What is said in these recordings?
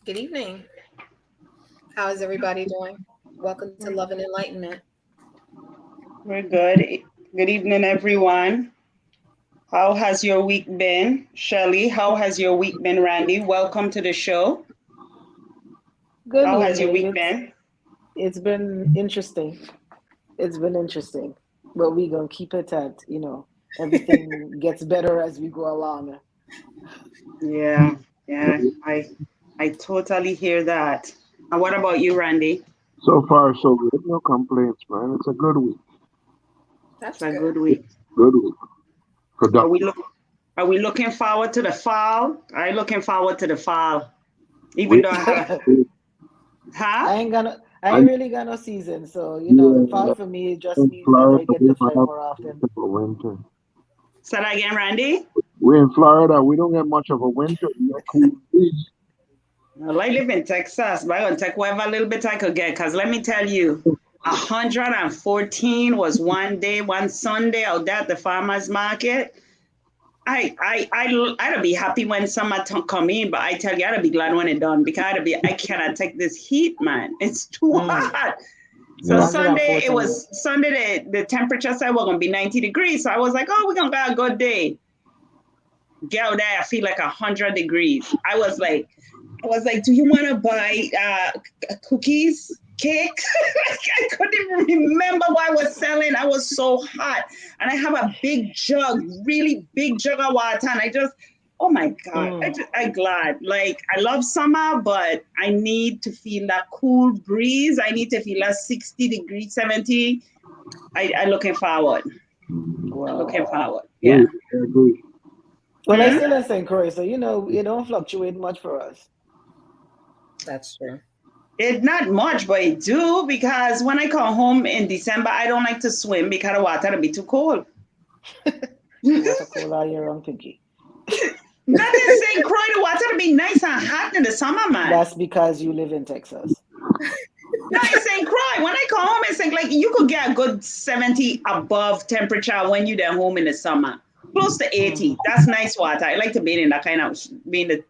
Good evening. How is everybody doing? Welcome to Love and Enlightenment. We're good. Good evening, everyone. How has your week been? Shelley, how has your week been, Randy? Welcome to the show. Good How has your evening. week been? It's been interesting. It's been interesting. But we're gonna keep it at, everything gets better as we go along. Yeah, yeah, I totally hear that. And what about you, Randy? So far, so good. No complaints, man. It's a good week. It's That's a good. good week. Good week. Are we Productive. look are we looking forward to the fall? I'm looking forward to the fall. Even We though I have huh? I ain't I'm really got no season. So, fall here for me it just in means that Florida. I get We to don't fly have more often. much of a winter. Say that again, Randy. We're in Florida. We don't get much of a winter. We get cool breeze. Well, I live in Texas, but I'm gonna take whatever little bit I could get. Cause let me tell you, 114 was one day, one Sunday out there at the farmers market. I'd be happy when summer come in, but I tell you, I'd be glad when it's done because I cannot take this heat, man. It's too Mm, hot. So Yeah. Sunday the temperature said we're gonna be 90 degrees. So I was like, oh, we're gonna get a good day. Get out there, I feel like 100 degrees. I was like, do you want to buy cookies, cake? I couldn't even remember what I was selling. I was so hot. And I have a big jug, really big jug of water. And oh my God, mm. I'm glad. Like, I love summer, but I need to feel that cool breeze. I need to feel that 60 degrees, 70. I'm looking forward. I'm Wow. looking forward. Yeah. Good. I agree. Well, I Hmm? still in St. Croix, so it don't fluctuate much for us. That's true. It's not much, but it do because when I come home in December, I don't like to swim because the water will be too cold. The water cold all year round, Pinky. Not in St. Croix, the water will be nice and hot in the summer, man. That's because you live in Texas. No, in St. Croix, when I come home in St. like you could get a good 70 above temperature when you're there home in the summer. Close to 80. Mm. That's nice water. I like to be in that kind of be in the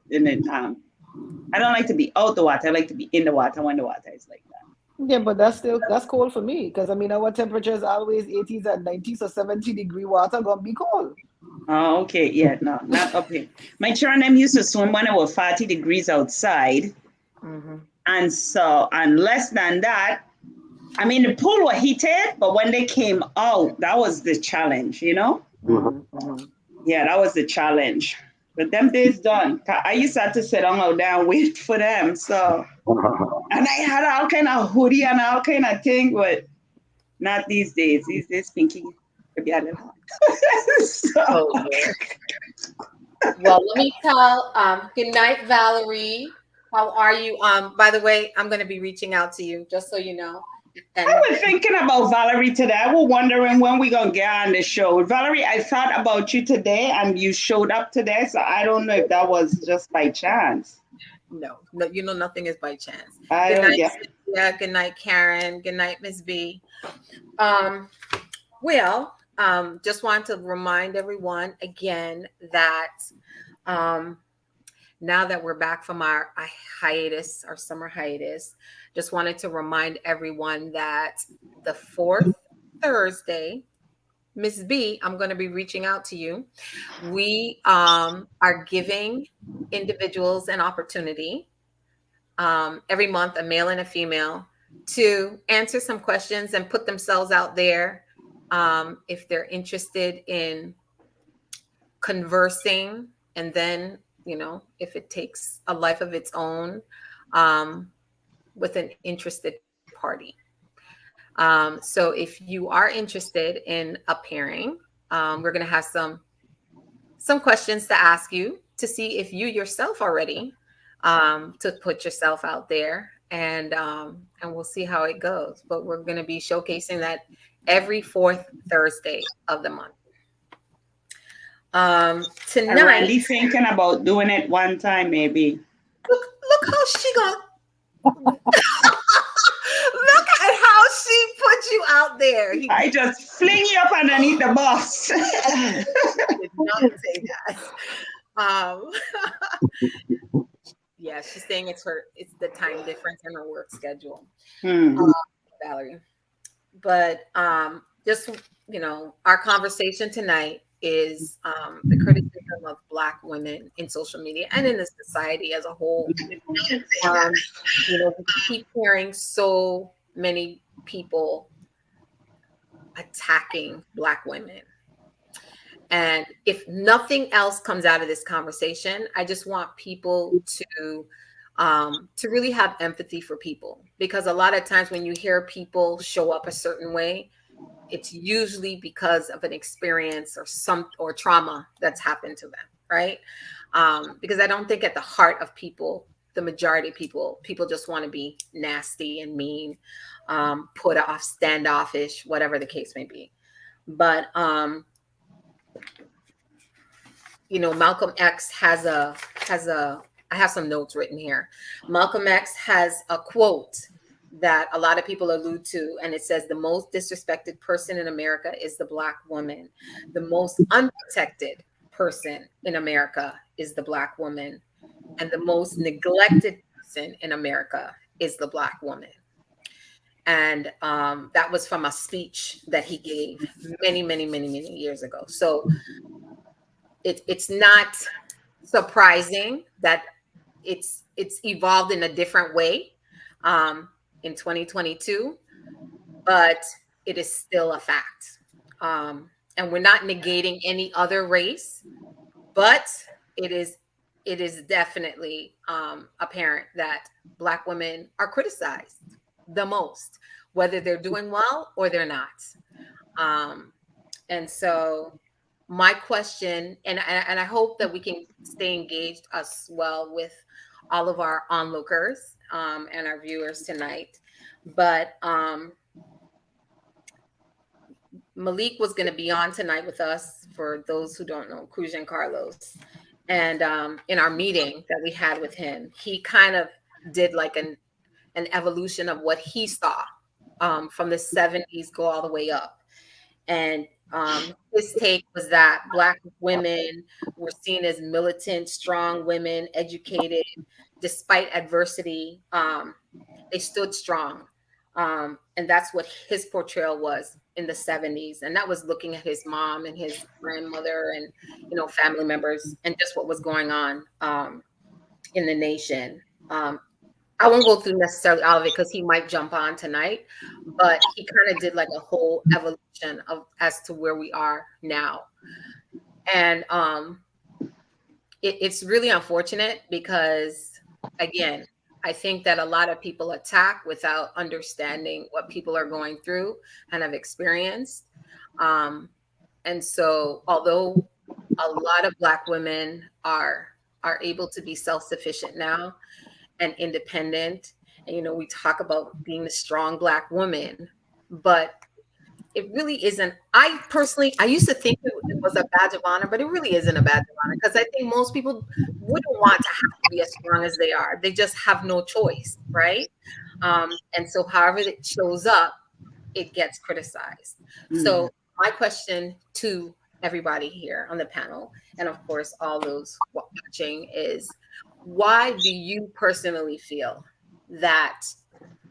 I don't like to be out the water. I like to be in the water when the water is like that. Yeah, but that's cold for me because I mean our temperature is always 80s and 90s, so 70-degree water gonna be cold. Oh, okay. Yeah, no, not up here. My children them used to swim when it was 40 degrees outside. Hmm. And so, and less than that, I mean, the pool was heated, but when they came out, that was the challenge, you know? Hmm. Hmm. Yeah, that was the challenge. But them days done. I used to have to sit down out there and wait for them. So, and I had all kind of hoodie and all kind of thing, but not these days. These days, Pinky could be a little hot. So, Oh, Lord. Well, let me tell. Good night, Valerie. How are you? By the way, I'm going to be reaching out to you, just so you know. I And was thinking about Valerie today. I was wondering when we gonna get on the show. Valerie, I thought about you today and you showed up today, so I don't know if that was just by chance. no, nothing is by chance. I Good don't night, get Cynthia. Good night, Karen. Good night, Miss B. Um, just want to remind everyone again that um, now that we're back from our hiatus, our summer hiatus, just wanted to remind everyone that the fourth Thursday, Miss B, I'm going to be reaching out to you. We are giving individuals an opportunity every month, a male and a female, to answer some questions and put themselves out there if they're interested in conversing, and then if it takes a life of its own um, with an interested party. So if you are interested in appearing, we're going to have some questions to ask you to see if you yourself are ready to put yourself out there, and we'll see how it goes. But we're going to be showcasing that every fourth Thursday of the month. and Tonight, Randy thinking about doing it one time maybe. look how she gonna look at how she put you out there. He I just fling you up underneath the bus. did not say that. Um, Yeah, she's saying it's the time difference in her work schedule, Hmm. Valerie. But just our conversation tonight is the criticism of Black women in social media and in the society as a whole. Um, we keep hearing so many people attacking Black women. And if nothing else comes out of this conversation, I just want people to really have empathy for people, because a lot of times when you hear people show up a certain way, it's usually because of an experience or trauma that's happened to them, right? Because I don't think at the heart of people, the majority of people just want to be nasty and mean, put off, standoffish, whatever the case may be. But Malcolm X has a I have some notes written here. Malcolm X has a quote that a lot of people allude to, and it says, the most disrespected person in America is the Black woman. The most unprotected person in America is the Black woman. And the most neglected person in America is the Black woman. And that was from a speech that he gave many, many, many, many years ago. So it's not surprising that it's evolved in a different way in 2022, but it is still a fact. And we're not negating any other race, but it is definitely apparent that Black women are criticized the most, whether they're doing well or they're not. And so my question, and I hope that we can stay engaged as well with all of our onlookers and our viewers tonight. But Malik was going to be on tonight with us, for those who don't know, Cruz and Carlos. And in our meeting that we had with him, he kind of did like an evolution of what he saw from the 70s go all the way up. And his take was that Black women were seen as militant, strong women, educated, despite adversity. They stood strong. And that's what his portrayal was in the 70s. And that was looking at his mom and his grandmother and, family members, and just what was going on in the nation. I won't go through necessarily all of it because he might jump on tonight, but he kind of did like a whole evolution of as to where we are now. And it's really unfortunate because, again, I think that a lot of people attack without understanding what people are going through and have experienced. And so although a lot of Black women are able to be self-sufficient now and independent, and we talk about being the strong Black woman, but it really isn't. I used to think it was a badge of honor, but it really isn't a badge of honor, because I think most people wouldn't want to have to be as strong as they are. They just have no choice, right? And so however it shows up, it gets criticized. So my question to everybody here on the panel, and of course all those watching, is why do you personally feel that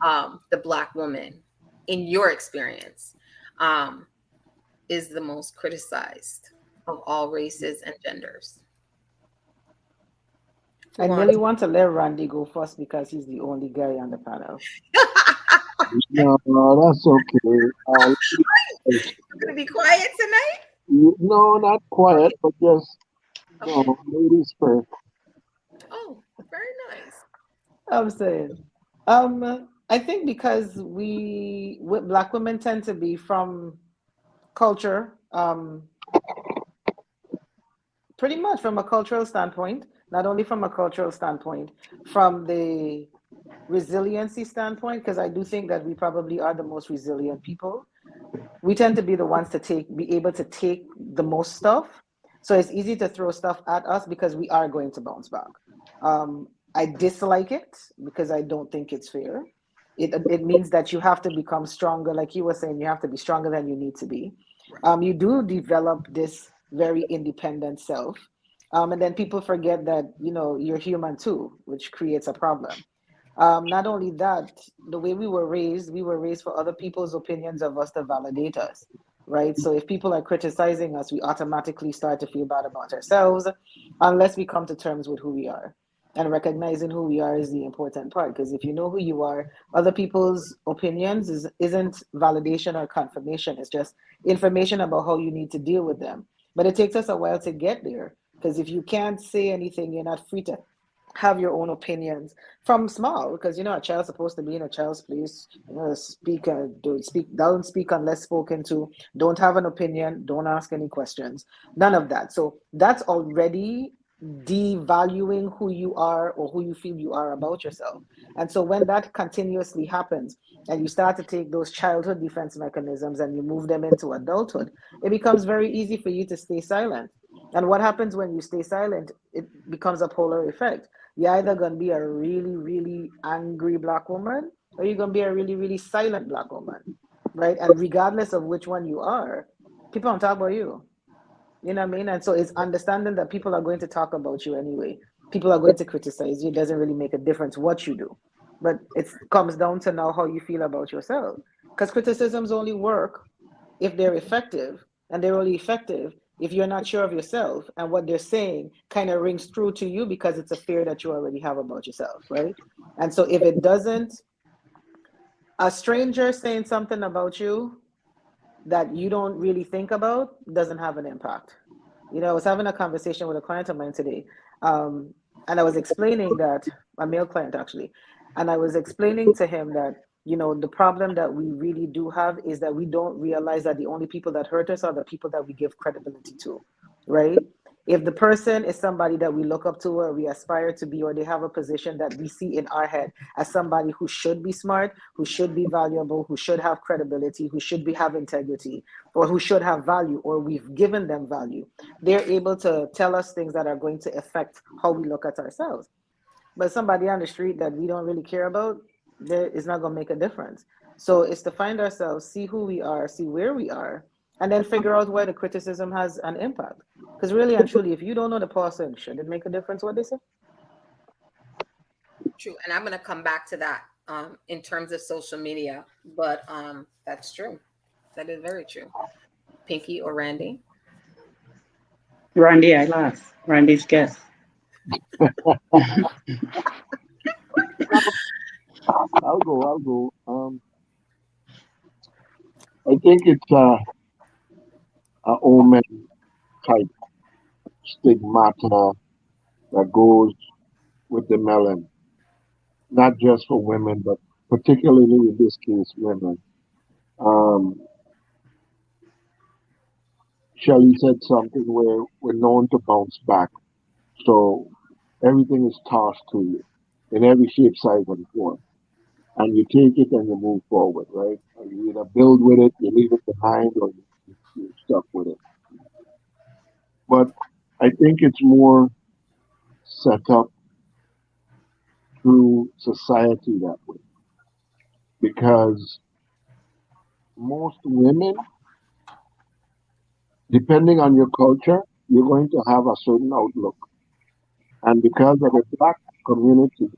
the Black woman, in your experience, is the most criticized of all races and genders? I really want to let Randy go first because he's the only guy on the panel. No, that's okay. You're going to be quiet tonight? No, not quiet, but just ladies first. Oh, very nice. I'm saying, I think because Black women tend to be from culture, pretty much from a cultural standpoint, not only from a cultural standpoint, from the resiliency standpoint, because I do think that we probably are the most resilient people. We tend to be the ones to be able to take the most stuff. So it's easy to throw stuff at us because we are going to bounce back. I dislike it because I don't think it's fair. It means that you have to become stronger. Like you were saying, you have to be stronger than you need to be. You do develop this very independent self. And then people forget that, you're human too, which creates a problem. Not only that, the way we were raised for other people's opinions of us to validate us, right? So if people are criticizing us, we automatically start to feel bad about ourselves unless we come to terms with who we are. And recognizing who we are is the important part, because if you know who you are, other people's opinions isn't validation or confirmation. It's just information about how you need to deal with them. But it takes us a while to get there, because if you can't say anything, you're not free to have your own opinions from small, because a child's supposed to be in a child's place. Don't speak unless spoken to. Don't have an opinion. Don't ask any questions. None of that. So that's already devaluing who you are or who you feel you are about yourself. And so when that continuously happens and you start to take those childhood defense mechanisms and you move them into adulthood, it becomes very easy for you to stay silent. And what happens when you stay silent? It becomes a polar effect. You're either going to be a really, really angry Black woman, or you're going to be a really, really silent Black woman, right? And regardless of which one you are, people don't talk about you. You know what I mean? And so it's understanding that people are going to talk about you anyway. People are going to criticize you. It doesn't really make a difference what you do. But it comes down to now how you feel about yourself. Because criticisms only work if they're effective, and they're only effective if you're not sure of yourself and what they're saying kind of rings true to you because it's a fear that you already have about yourself, right? And so if it doesn't, a stranger saying something about you that you don't really think about doesn't have an impact. I was having a conversation with a client of mine today, and I was explaining that, a male client actually, and I was explaining to him that, the problem that we really do have is that we don't realize that the only people that hurt us are the people that we give credibility to, right? If the person is somebody that we look up to or we aspire to be, or they have a position that we see in our head as somebody who should be smart, who should be valuable, who should have credibility, who should have integrity, or who should have value, or we've given them value, they're able to tell us things that are going to affect how we look at ourselves. But somebody on the street that we don't really care about, it's not going to make a difference. So it's to find ourselves, see who we are, see where we are, and then figure out where the criticism has an impact. Because really and truly, if you don't know the person, should it make a difference what they say? True. And I'm going to come back to that in terms of social media. But that's true. That is very true. Pinky or Randy? Randy, I lost. Randy's guess. I'll go. I think it's a omen type stigmata that goes with the melon, not just for women, but particularly in this case, women. Um, Shelley said something where we're known to bounce back. So everything is tossed to you in every shape, size, and form. And you take it and you move forward, right? And you either build with it, you leave it behind, or you're stuck with it. But I think it's more set up through society that way. Because most women, depending on your culture, you're going to have a certain outlook. And because of the Black community,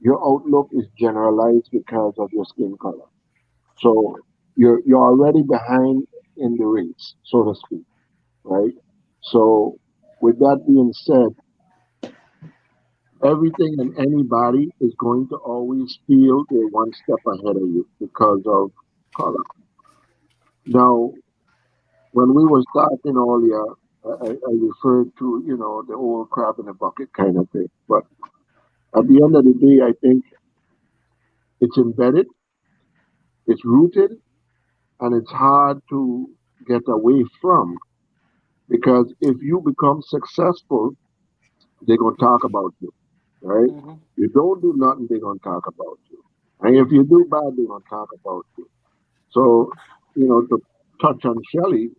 your outlook is generalized because of your skin color. So you're already behind in the race, so to speak, right? So with that being said, everything and anybody is going to always feel they're one step ahead of you because of color. Now, when we was talking earlier, I referred to, the old crab in a bucket kind of thing. But at the end of the day, I think it's embedded, it's rooted, and it's hard to get away from. Because if you become successful, they're going to talk about you, right? Mm-hmm. You don't do nothing, they're going to talk about you. And if you do bad, they're going to talk about you. So, to touch on Shelley,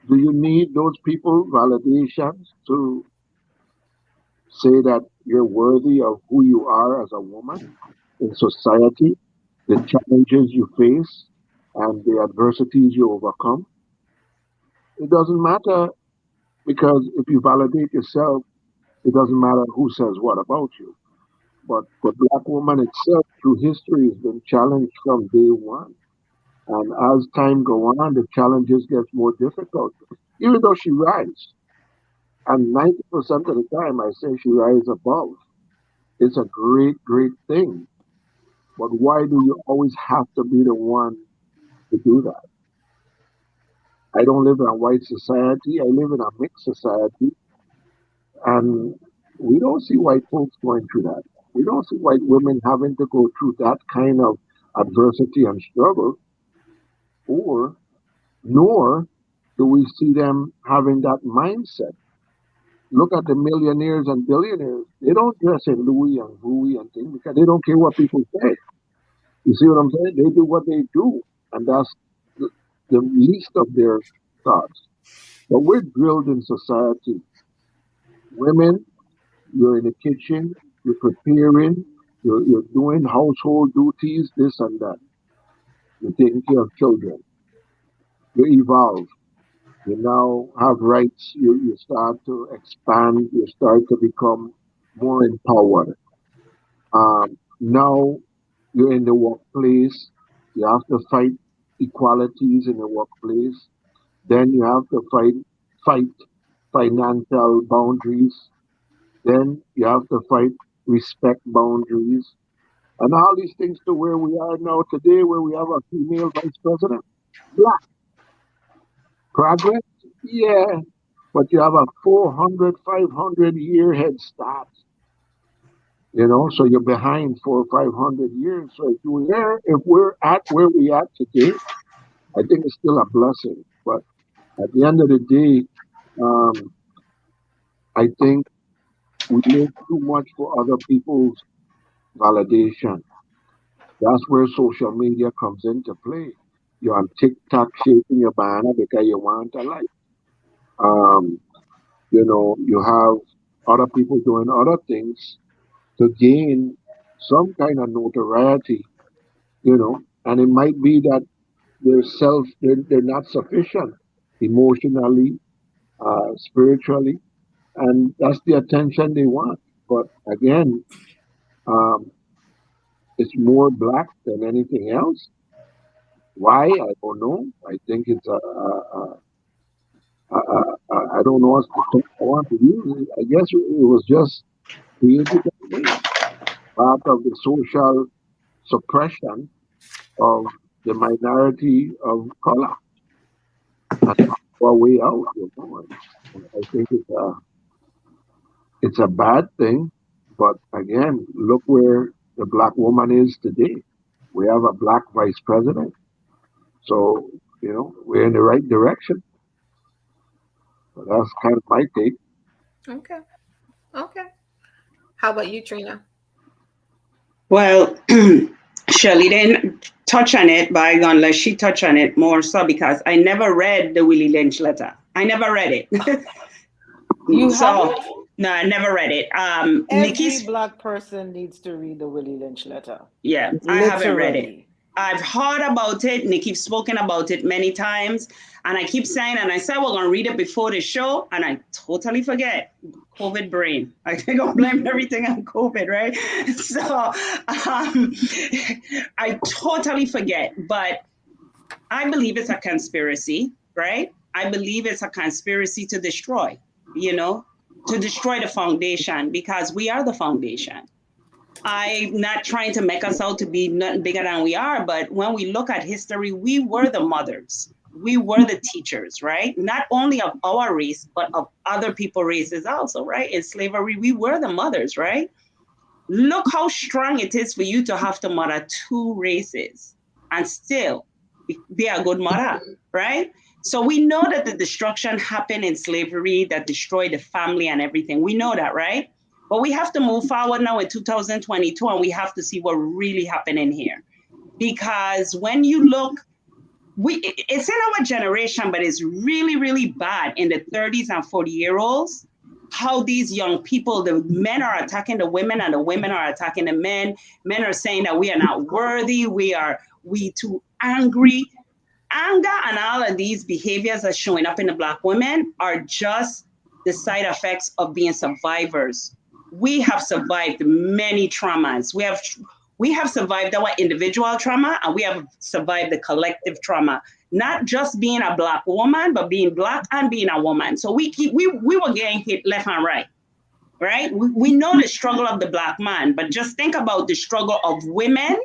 do you need those people validations to say that you're worthy of who you are as a woman in society, the challenges you face, and the adversities you overcome? It doesn't matter Because if you validate yourself, it doesn't matter who says what about you. But the black woman itself, through history, has been challenged from day one. And as time go on, the challenges get more difficult. Even though she rises, and 90% of the time I say she rises above. It's a great, great thing. But why do you always have to be the one to do that? I don't live in a white society. I live in a mixed society. And we don't see white folks going through that. We don't see white women having to go through that kind of adversity and struggle, or nor do we see them having that mindset. Look at the millionaires and billionaires. They don't dress in Louis and Vuitton and things because they don't care what people say. You see what I'm saying? They do what they do, and that's the least of their thoughts. But we're drilled in society. Women, you're in the kitchen, you're preparing, you're doing household duties, this and that. You're taking care of children. You evolve. You now have rights. You start to expand. You start to become more empowered. Now you're in the workplace. You have to fight equalities in the workplace. Then you have to fight financial boundaries. Then you have to fight respect boundaries. And all these things to where we are now today, where we have a female vice president. Black. Progress? Yeah. But you have a 400, 500 year head start. You know, so you're behind 400 or 500 years. So if we're at where we are today, I think it's still a blessing. But at the end of the day, I think we live too much for other people's validation. That's where social media comes into play. You're on TikTok shaking your banner because you want a like. You know, you have other people doing other things to gain some kind of notoriety, you know, and it might be that they're not sufficient emotionally, spiritually, and that's the attention they want. But again, um, it's more black than anything else. Why? I don't know. I think it's I don't know what I want to use. I guess it was just created that way, part of the social suppression of the minority of color and our way out. You know? And I think it's a bad thing, but again, look where the black woman is today. We have a black vice president, so you know we're in the right direction. So that's kind of my take. Okay. Okay. How about you, Trina? Well, Shirley didn't touch on it, but I'm gonna let she touch on it more so because I never read the Willie Lynch letter. I never read it. You So haven't? no, I never read it. Every Nikki's black person needs to read the Willie Lynch letter. yeah, I haven't read it. Literally. I've heard about it. Nikki's spoken about it many times. And I keep saying, and I said we're going to read it before the show, and I totally forget. COVID brain. I think I'm blaming everything on COVID, right? So I totally forget. But I believe it's a conspiracy, right? I believe it's a conspiracy to destroy, you know, to destroy the foundation because we are the foundation. I'm not trying to make us out to be nothing bigger than we are, but when we look at history, we were the mothers. We were the teachers, right? Not only of our race, but of other people's races also, right? In slavery, we were the mothers, right? Look how strong it is for you to have to mother two races and still be a good mother, right? So we know that the destruction happened in slavery that destroyed the family and everything. We know that, right? But we have to move forward now in 2022 and we have to see what really happened in here. Because when you look, it's in our generation, but it's really, really bad in the 30s and 40-year-olds, how these young people, the men are attacking the women and the women are attacking the men. Men are saying that we are not worthy, we too angry. Anger and all of these behaviors that are showing up in the black women are just the side effects of being survivors. We have survived many traumas. We have survived our individual trauma, and we have survived the collective trauma. Not just being a Black woman, but being Black and being a woman. So we were getting hit left and right. Right? We know the struggle of the Black man, but just think about the struggle of women,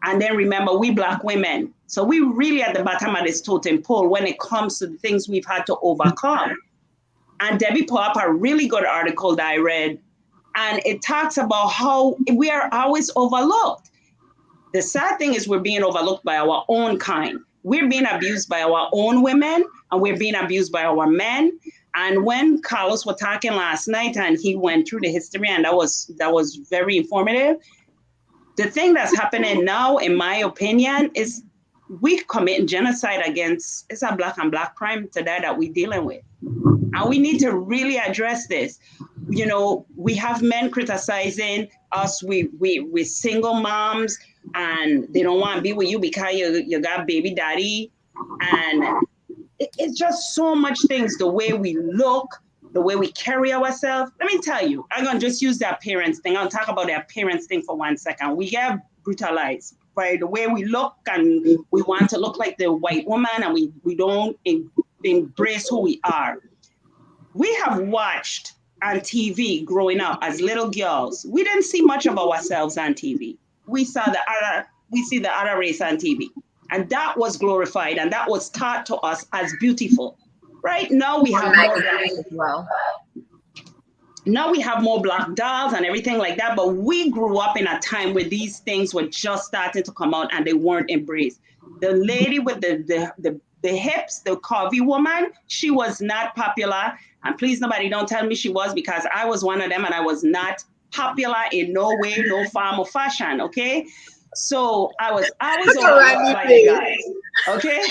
and then remember we Black women. So we really at the bottom of this totem pole when it comes to the things we've had to overcome. And Debbie put up a really good article that I read, and it talks about how we are always overlooked. The sad thing is we're being overlooked by our own kind. We're being abused by our own women, and we're being abused by our men. And when Carlos was talking last night and he went through the history, and that was very informative. The thing that's happening now, in my opinion, is we committing genocide against, it's a Black and Black crime today that we're dealing with. And we need to really address this. You know, we have men criticizing us. We're single moms and they don't want to be with you because you got baby daddy. And it's just so much things, the way we look, the way we carry ourselves. Let me tell you, I'm going to just use the appearance thing. I'll talk about the appearance thing for 1 second. We get brutalized by the way we look, and we want to look like the white woman, and we don't embrace who we are. We have watched on TV growing up as little girls. We didn't see much of ourselves on TV. We see the other race on TV. And that was glorified, and that was taught to us as beautiful. Right now we have more Black dolls and everything like that, but we grew up in a time where these things were just starting to come out and they weren't embraced. The lady with the hips, the curvy woman, she was not popular. And please, nobody don't tell me she was, because I was one of them and I was not popular in no way, no form or fashion, okay? So I was overlooked by the guys, okay?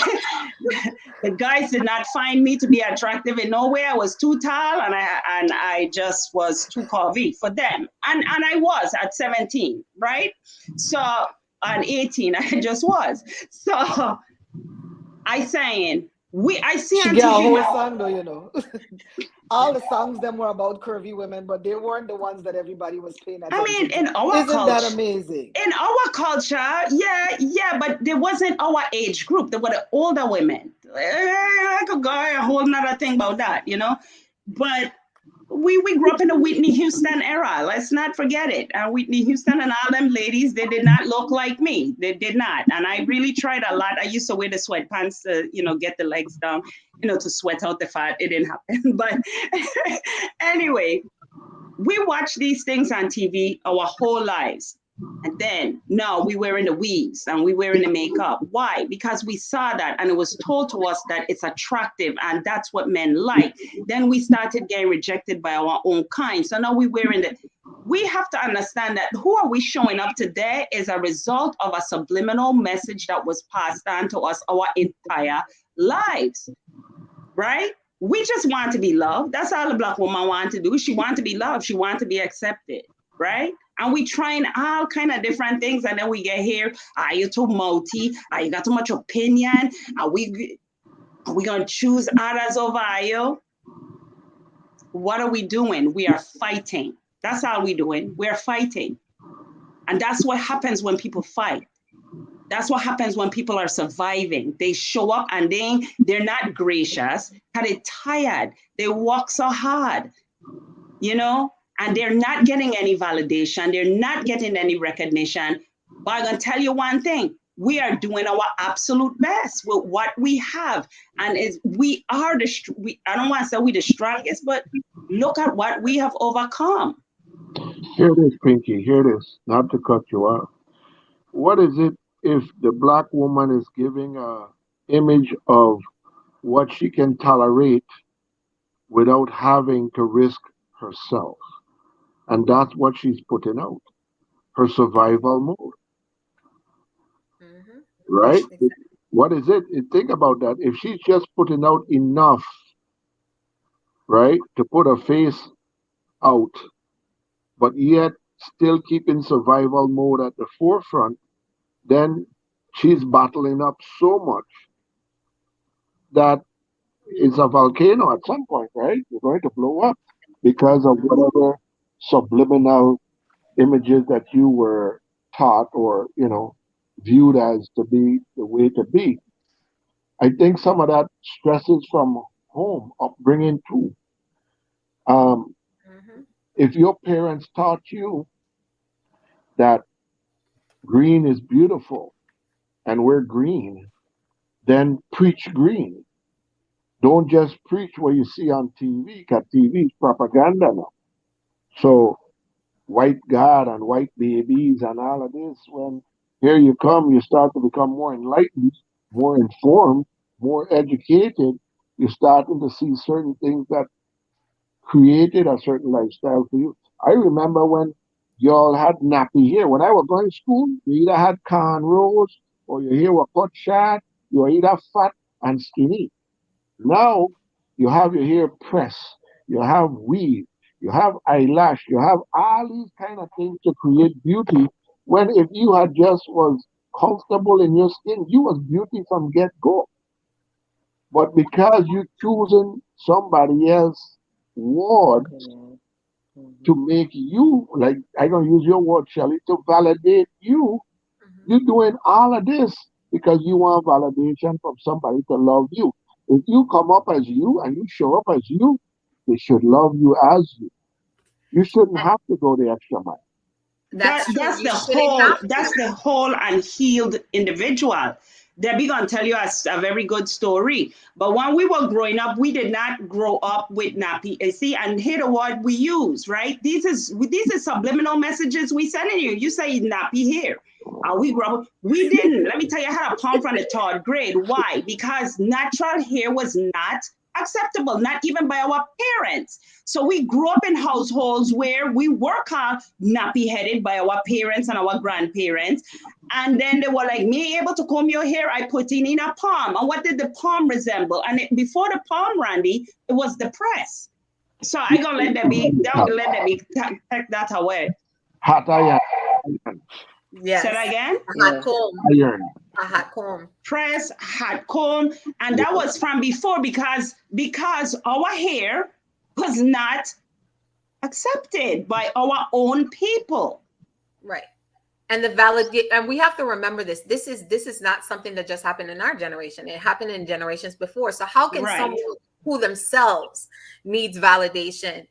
The guys did not find me to be attractive in no way. I was too tall, and I just was too curvy for them. And I was at 17, right? So at 18, I just was. So I saying, I see She on get a TV whole now. song though, you know. All the songs them were about curvy women, but they weren't the ones that everybody was paying attention I mean, to. in our Isn't culture, that amazing? in our culture, yeah, but there wasn't our age group. There were the older women. I could go a whole nother thing about that, you know. But we grew up in the Whitney Houston era. Let's not forget it. Whitney Houston and all them ladies, they did not look like me. They did not. And I really tried a lot. I used to wear the sweatpants to, you know, get the legs down, you know, to sweat out the fat. It didn't happen. But anyway, we watch these things on TV our whole lives. And then now we wearing the weaves and we wearing the makeup. Why? Because we saw that and it was told to us that it's attractive and that's what men like. Then we started getting rejected by our own kind. So now we're wearing it. We have to understand that who are we showing up today is a result of a subliminal message that was passed on to us our entire lives, right? We just want to be loved. That's all a Black woman wants to do. She wants to be loved. She wants to be accepted, right? And we trying all kind of different things, and then we get here. You're too multi. You got too much opinion. Are we gonna choose others over you? What are we doing? We are fighting. That's all we're doing. We're fighting, and that's what happens when people fight. That's what happens when people are surviving. They show up and they're not gracious because they're tired. They work so hard, you know, and they're not getting any validation. They're not getting any recognition. But I'm going to tell you one thing. We are doing our absolute best with what we have. And we are I don't want to say we're the strongest, but look at what we have overcome. Hear this, Pinky. Hear this. Not to cut you off. What is it if the Black woman is giving a image of what she can tolerate without having to risk herself? And that's what she's putting out, her survival mode. Mm-hmm. Right? Exactly. What is it? Think about that. If she's just putting out enough, right, to put her face out, but yet still keeping survival mode at the forefront, then she's battling up so much that it's a volcano at some point, right? It's going to blow up because of whatever subliminal images that you were taught or, viewed as to be the way to be. I think some of that stresses from home upbringing too. Um, Mhm. if your parents taught you that green is beautiful and we're green, then preach green. Don't just preach what you see on TV, because TV is propaganda now. So white God and white babies and all of this, when here you come, you start to become more enlightened, more informed, more educated. You're starting to see certain things that created a certain lifestyle for you. I remember when y'all had nappy hair. When I was going to school, you either had cornrows or your hair was cut short. You were either fat and skinny. Now you have your hair pressed, you have weave, you have eyelash, you have all these kind of things to create beauty. When if you had just was comfortable in your skin, you was beauty from get go. But because you choosing somebody else word Opinion. to Mhm. make you, like I gonna use your word, Shelly, to validate you, Mhm. you're doing all of this because you want validation from somebody to love you. If you come up as you and you show up as you, they should love you as you. You shouldn't have to go the extra mile. That's true. That's You the shouldn't whole have to. that's the whole unhealed individual. Debbie gonna tell you a very good story. But when we were growing up, we did not grow up with nappy. See, and here the word we use, right? These are subliminal messages we sending you. You say nappy hair. We grew up. We didn't. Let me tell you, I had a palm from the third grade. Why? Because natural hair was not acceptable, not even by our parents. So we grew up in households where we were called nappy headed by our parents and our grandparents. And then they were like, me able to comb your hair, I put in a palm. And what did the palm resemble? And before the palm, Randy, it was the press. So I gonna let that be. Don't let that be. Take that away. Hot iron, Say that Yes. again. A hot Yeah. comb. iron. A hot comb. Press, hot comb, and Yeah. that was from before because our hair was not accepted by our own people. Right. And the valid and we have to remember this. This is not something that just happened in our generation. It happened in generations before. So how can Right. someone who themselves needs validation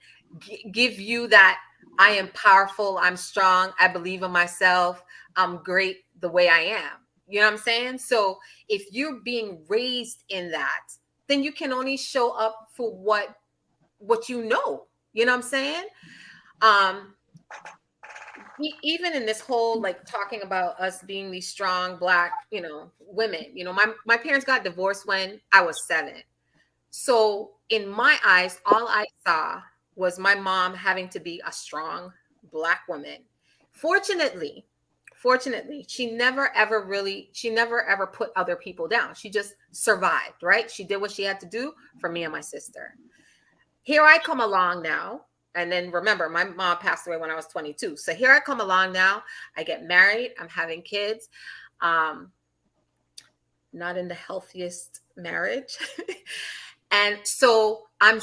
give you that I am powerful, I'm strong, I believe in myself, I'm great the way I am. You know what I'm saying? So if you're being raised in that, then you can only show up for what you know. You know what I'm saying? Um even in this whole like talking about us being these strong black women, my parents got divorced when I was 7. So in my eyes, all I saw was my mom having to be a strong black woman. Fortunately, she never ever put other people down. She just survived, right? She did what she had to do for me and my sister. Here I come along now. And then remember, my mom passed away when I was 22. So here I come along now. I get married. I'm having kids. Um, not in the healthiest marriage. And so I'm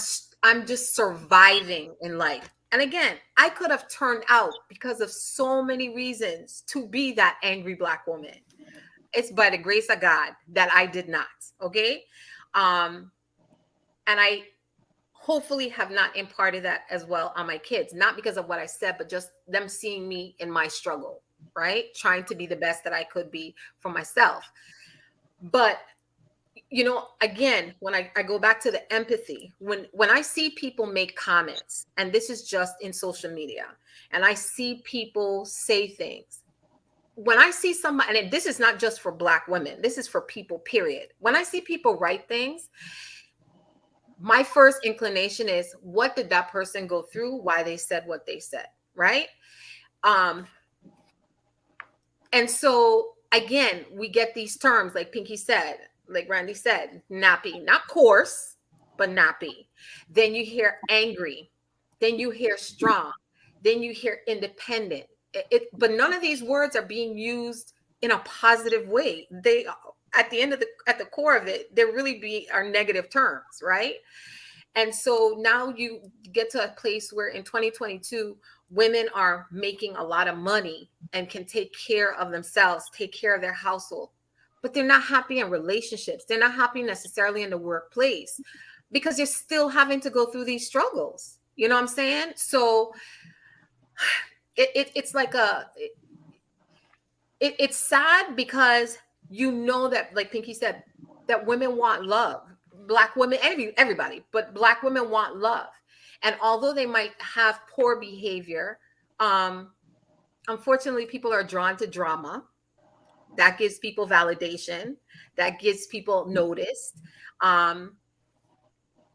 just surviving in life. And again, I could have turned out because of so many reasons to be that angry black woman. It's by the grace of God that I did not. Okay. Um, and I hopefully have not imparted that as well on my kids, not because of what I said, but just them seeing me in my struggle, right? Trying to be the best that I could be for myself. But again, when I go back to the empathy, when I see people make comments, and this is just in social media, and I see people say things, when I see somebody, and this is not just for black women, this is for people, period. When I see people write things, my first inclination is, what did that person go through, why they said what they said, right? um and so again, we get these terms like Pinky said, like Randy said, nappy, not coarse, but nappy. Then you hear angry, then you hear strong, then you hear independent. But none of these words are being used in a positive way. at the core of it, there really are negative terms, right? And so now you get to a place where in 2022, women are making a lot of money and can take care of themselves, take care of their household, but they're not happy in relationships. They're not happy necessarily in the workplace because they're still having to go through these struggles. You know what I'm saying? So it's like it's sad because you know that, like Pinky said, that women want love. Black women, everybody, but Black women want love. And although they might have poor behavior, unfortunately, people are drawn to drama. That gives people validation. That gives people noticed.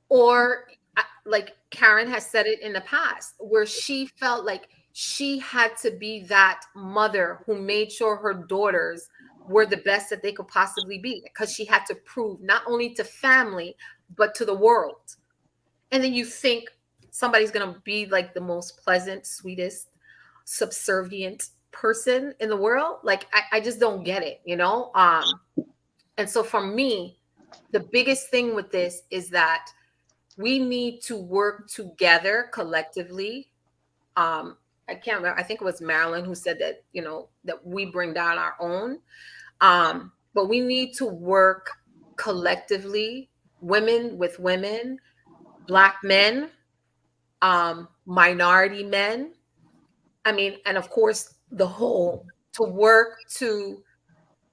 Or like Karen has said it in the past, where she felt like she had to be that mother who made sure her daughters were the best that they could possibly be, because she had to prove not only to family, but to the world. And then you think somebody's going to be like the most pleasant, sweetest, subservient person in the world. Like, I just don't get it, you know? And so for me, the biggest thing with this is that we need to work together collectively. I can't remember. I think it was Marilyn who said that, you know, that we bring down our own. But we need to work collectively, women with women, Black men, minority men. I mean, and of course, the whole, to work to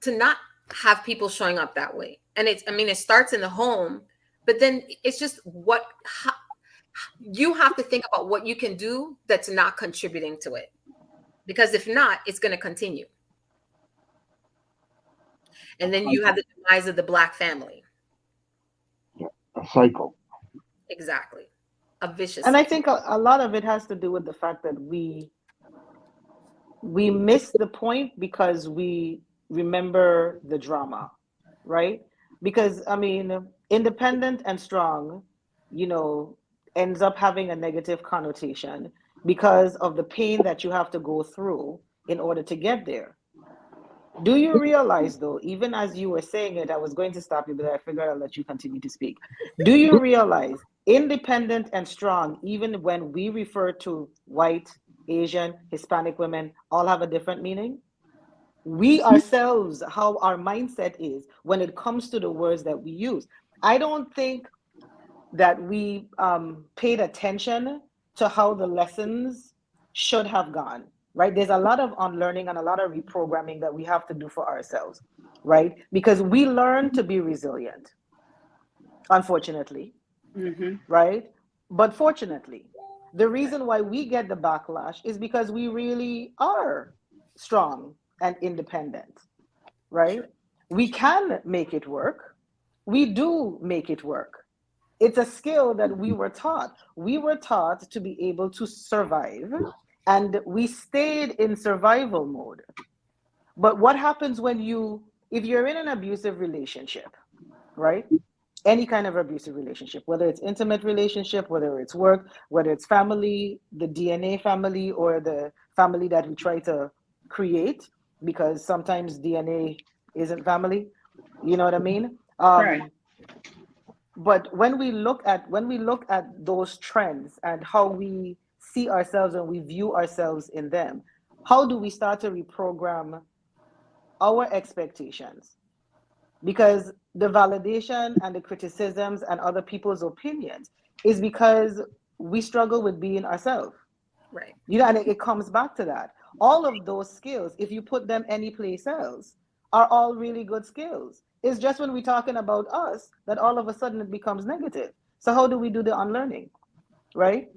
not have people showing up that way. And it starts in the home, but then it's just you have to think about what you can do that's not contributing to it. Because if not, it's going to continue. And then you have the demise of the Black family. Yeah, a cycle. Exactly. A vicious And I cycle. think a lot of it has to do with the fact that we miss the point because we remember the drama, right? Because, I mean, independent and strong, you know, ends up having a negative connotation because of the pain that you have to go through in order to get there. Do you realize, though, even as you were saying it, I was going to stop you, but I figured I'll let you continue to speak. Do you realize independent and strong, even when we refer to white, Asian, Hispanic women, all have a different meaning? We ourselves, how our mindset is when it comes to the words that we use. I don't think that we paid attention to how the lessons should have gone, right? There's a lot of unlearning and a lot of reprogramming that we have to do for ourselves, right? Because we learn to be resilient, unfortunately, right? But fortunately, the reason why we get the backlash is because we really are strong and independent, right? We can make it work. We do make it work. It's a skill that we were taught. We were taught to be able to survive, and we stayed in survival mode. But what happens if you're in an abusive relationship, right? Any kind of abusive relationship, whether it's intimate relationship, whether it's work, whether it's family, the DNA family, or the family that we try to create, because sometimes DNA isn't family, you know what I mean? Right. But when we look at those trends and how we see ourselves and we view ourselves in them, how do we start to reprogram our expectations? Because the validation and the criticisms and other people's opinions is because we struggle with being ourselves. Right. You know, and it comes back to that. All of those skills, if you put them anyplace else, are all really good skills. It's just when we're talking about us that all of a sudden it becomes negative. So how do we do the unlearning, right?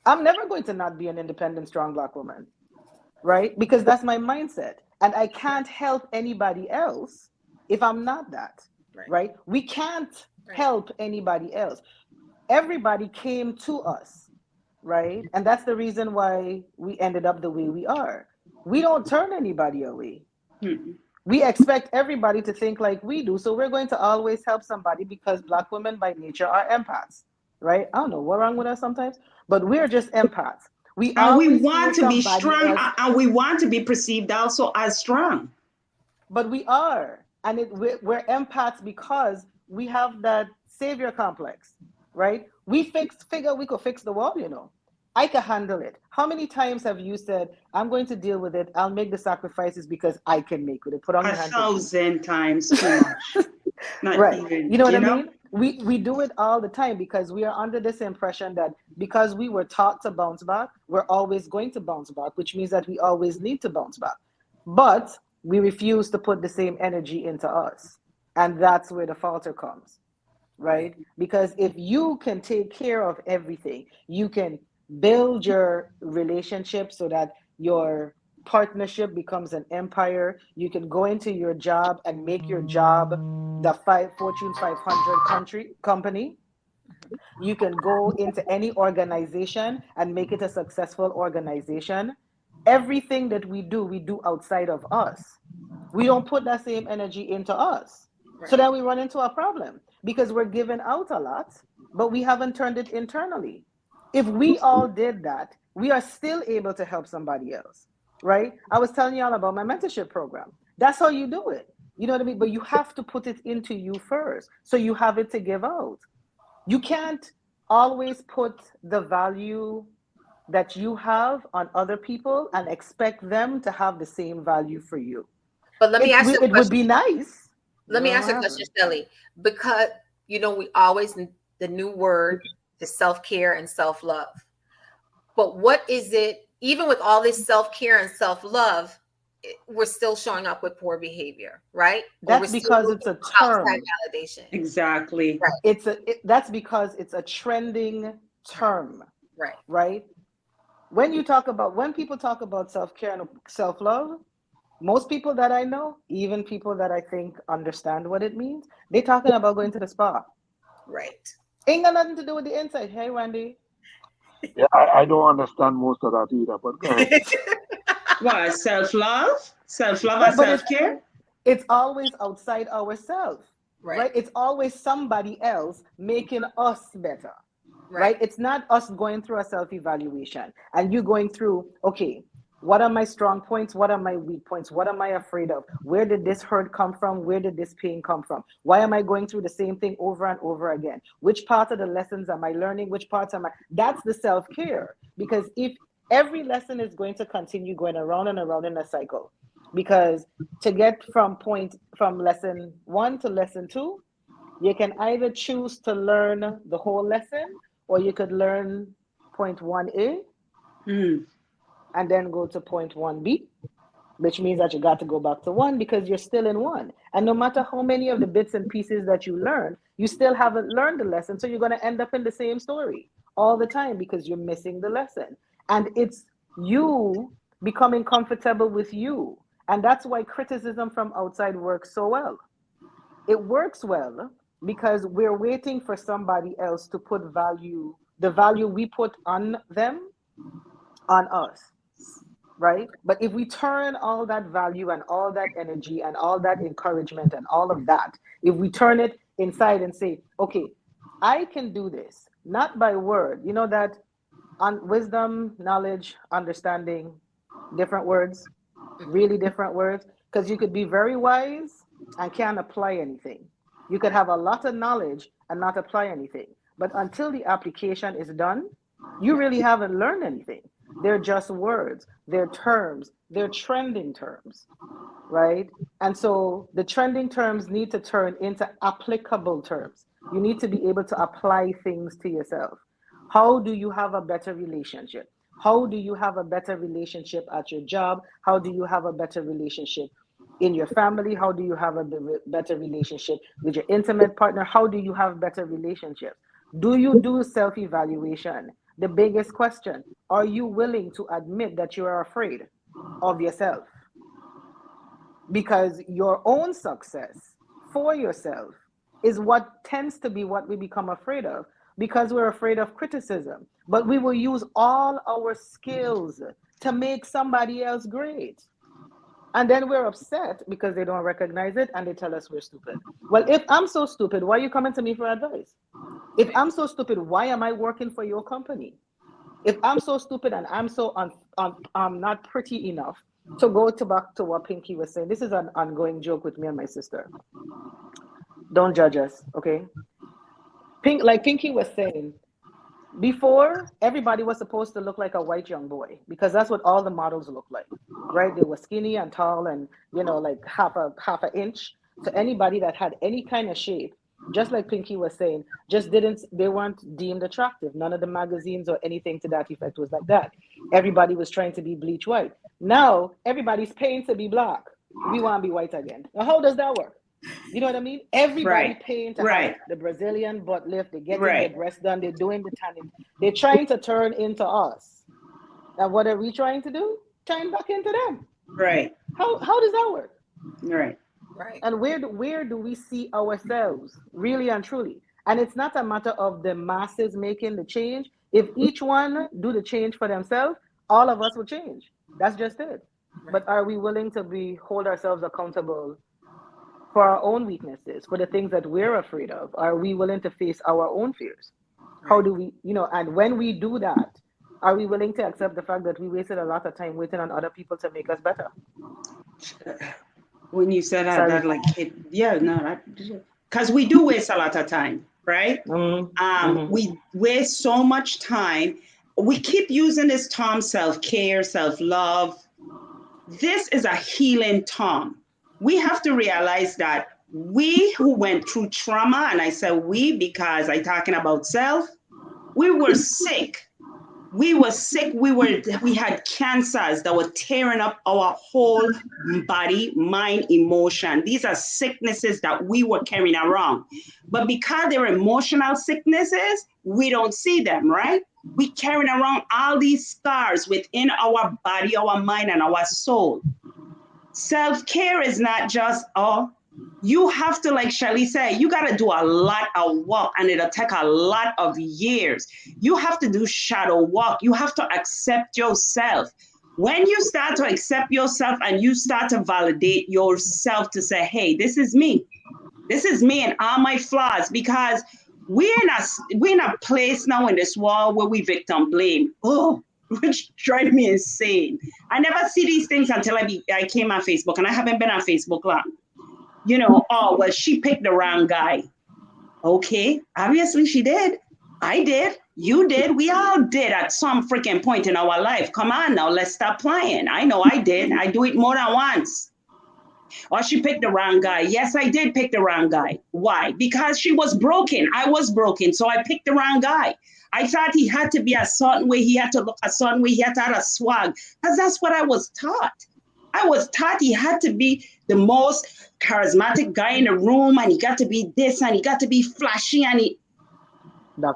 I'm never going to not be an independent, strong Black woman, right? Because that's my mindset. And I can't help anybody else if I'm not that, right? We can't help anybody else. Everybody came to us, right? And that's the reason why we ended up the way we are. We don't turn anybody away. We expect everybody to think like we do. So we're going to always help somebody because Black women by nature are empaths, right? I don't know what's wrong with us sometimes, but we're just empaths. We want to be strong, and we want to be perceived also as strong. But we are. And we're empaths because we have that savior complex, right? Figure we could fix the wall, you know. I can handle it. How many times have you said, I'm going to deal with it, I'll make the sacrifices because I can make it? Put on your hands. 1,000 times too much. Not Right. even, You know what I mean? We do it all the time because we are under this impression that because we were taught to bounce back, we're always going to bounce back, which means that we always need to bounce back. But we refuse to put the same energy into us. And that's where the falter comes, right? Because if you can take care of everything, you can build your relationship so that your partnership becomes an empire. You can go into your job and make your job the Fortune 500 company. You can go into any organization and make it a successful organization. Everything that we do outside of us. We don't put that same energy into us. Right. So then we run into a problem because we're giving out a lot, but we haven't turned it internally. If we all did that, we are still able to help somebody else, right? I was telling y'all about my mentorship program. That's how you do it. You know what I mean? But you have to put it into you first, so you have it to give out. You can't always put the value that you have on other people and expect them to have the same value for you. But let me ask you a It would question. be nice. Let me ask you a question, Shelly, because we always, the new word is self-care and self-love. But what is it, even with all this self-care and self-love, we're still showing up with poor behavior, right? That's because it's a term. Outside validation. Exactly. Right. That's because it's a trending term. Right. Right? When people talk about self-care and self-love, most people that I know, even people that I think understand what it means, they're talking about going to the spa. Right. Ain't got nothing to do with the inside. Hey, Wendy. Yeah, I don't understand most of that either, but go ahead. What, self-love? Self-love and But self-care? it's always outside ourselves, Right. right? It's always somebody else making us better, Right. right? It's not us going through a self-evaluation and you going through, okay, what are my strong points? What are my weak points? What am I afraid of? Where did this hurt come from? Where did this pain come from? Why am I going through the same thing over and over again? Which part of the lessons am I learning? Which parts am I? That's the self-care. Because if every lesson is going to continue going around and around in a cycle, because to get from lesson 1 to lesson 2, you can either choose to learn the whole lesson or you could learn point 1A. And then go to point 1B, which means that you got to go back to 1 because you're still in 1. And no matter how many of the bits and pieces that you learn, you still haven't learned the lesson. So you're going to end up in the same story all the time because you're missing the lesson. And it's you becoming comfortable with you. And that's why criticism from outside works so well. It works well because we're waiting for somebody else to put the value we put on them, on us. Right? But if we turn all that value and all that energy and all that encouragement and all of that, if we turn it inside and say, okay, I can do this, not by word, you know that on wisdom, knowledge, understanding, different words, really different words, because you could be very wise and can't apply anything. You could have a lot of knowledge and not apply anything. But until the application is done, you really haven't learned anything. They're just words, they're terms, they're trending terms, right? And so the trending terms need to turn into applicable terms. You need to be able to apply things to yourself. How do you have a better relationship? How do you have a better relationship at your job? How do you have a better relationship in your family? How do you have a better relationship with your intimate partner? How do you have better relationships? Do you do self-evaluation? The biggest question, are you willing to admit that you are afraid of yourself? Because your own success for yourself is what tends to be what we become afraid of, because we're afraid of criticism. But we will use all our skills to make somebody else great. And then we're upset because they don't recognize it and they tell us we're stupid. Well, if I'm so stupid, why are you coming to me for advice? If I'm so stupid, why am I working for your company? If I'm so stupid and I'm so I'm not pretty enough to go to back to what Pinky was saying, this is an ongoing joke with me and my sister. Don't judge us, okay? Like Pinky was saying, before everybody was supposed to look like a white young boy because that's what all the models look like, right? They were skinny and tall and like half an inch. So anybody that had any kind of shape, just like Pinky was saying, they weren't deemed attractive. None of the magazines or anything to that effect was like that. Everybody was trying to be bleach white. Now everybody's paying to be black. We want to be white again. Now how does that work? You know what I mean? Everybody paying to have the Brazilian butt lift. They're getting their breasts done. They're doing the tanning. They're trying to turn into us. And what are we trying to do? Turn back into them. Right. How does that work? Right. Right. And where do we see ourselves, really and truly? And it's not a matter of the masses making the change. If each one do the change for themselves, all of us will change. That's just it. Right. But are we willing to hold ourselves accountable for our own weaknesses, for the things that we're afraid of? Are we willing to face our own fears? How do we, and when we do that, are we willing to accept the fact that we wasted a lot of time waiting on other people to make us better? When you said that like, because we do waste a lot of time, right? We waste so much time. We keep using this term self-care, self-love. This is a healing term. We have to realize that we who went through trauma, and I said we because I'm talking about self, we were sick. We were sick. We had cancers that were tearing up our whole body, mind, emotion. These are sicknesses that we were carrying around. But because they're emotional sicknesses, we don't see them, right? We carrying around all these scars within our body, our mind, and our soul. Self-care is not just, you have to, like Shelly said, you got to do a lot of work and it'll take a lot of years. You have to do shadow work. You have to accept yourself. When you start to accept yourself and you start to validate yourself to say, hey, this is me. This is me and all my flaws, because we're in a place now in this world where we victim blame. Which drives me insane. I never see these things until I came on Facebook, and I haven't been on Facebook long. Well, she picked the wrong guy. Okay, obviously she did. I did. You did. We all did at some freaking point in our life. Come on now, let's stop playing. I know I did. I do it more than once. Or she picked the wrong guy. Yes, I did pick the wrong guy. Why? Because she was broken. I was broken, so I picked the wrong guy. I thought he had to be a certain way. He had to look a certain way. He had to have a swag. Because that's what I was taught. I was taught he had to be the most charismatic guy in the room, and he got to be this, and he got to be flashy, and he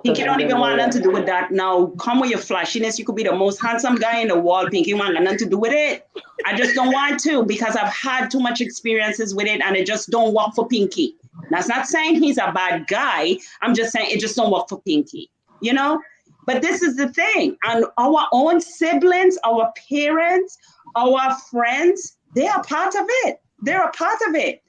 Pinky don't even want nothing to do with that. Now, come with your flashiness. You could be the most handsome guy in the world. Pinky want nothing to do with it. I just don't want to, because I've had too much experiences with it, and it just don't work for Pinky. That's not saying he's a bad guy. I'm just saying it just don't work for Pinky. But this is the thing, and our own siblings, our parents, our friends, they are part of it. They're a part of it.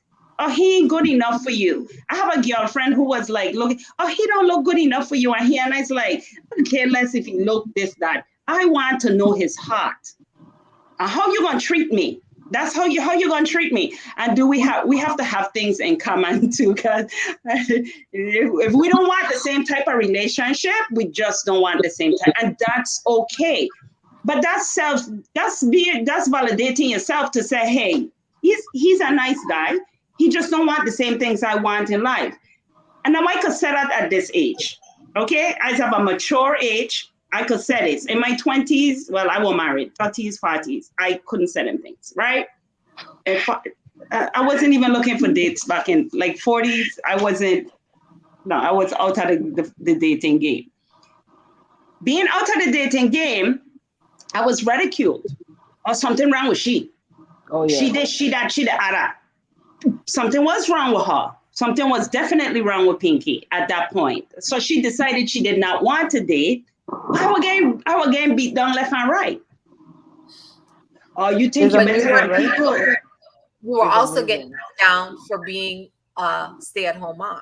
He ain't good enough for you. I have a girlfriend who was like, look, he don't look good enough for you. And I was like, I don't care less if he look this, that. I want to know his heart. How you gonna treat me? That's how you gonna treat me. And we have to have things in common too, because if we don't want the same type of relationship, we just don't want the same type, and that's okay. But that's validating yourself to say, hey, he's a nice guy. He just don't want the same things I want in life. And now I could say that at this age, okay? I have a mature age. I could say this. In my 20s, well, I was married, 30s, 40s. I couldn't say them things, right? I wasn't even looking for dates back in like 40s. I was out of the dating game. Being out of the dating game, I was ridiculed. Or something wrong with she. Oh, yeah. She did, she that, she the other. Something was wrong with her. Something was definitely wrong with Pinky at that point. So she decided she did not want to date. I was getting beat down left and right. Oh, you think you're better than people? You were also getting beat down for being a stay-at-home mom.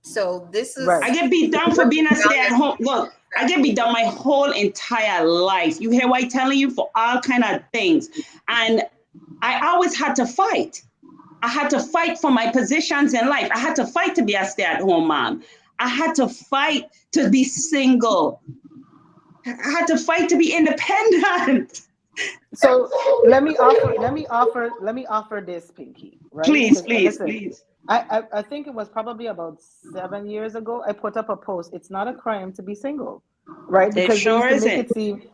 So this is I get beat down for being a stay-at-home. Look, I get beat down my whole entire life. You hear what I'm telling you, for all kind of things. And I always had to fight. I had to fight for my positions in life. I had to fight to be a stay-at-home mom. I had to fight to be single. I had to fight to be independent. So let me offer this, Pinky, right? Please, 'Cause, please, listen, please. I think it was probably about 7 years ago. I put up a post. It's not a crime to be single, right? It Because they sure used to make isn't. it seem.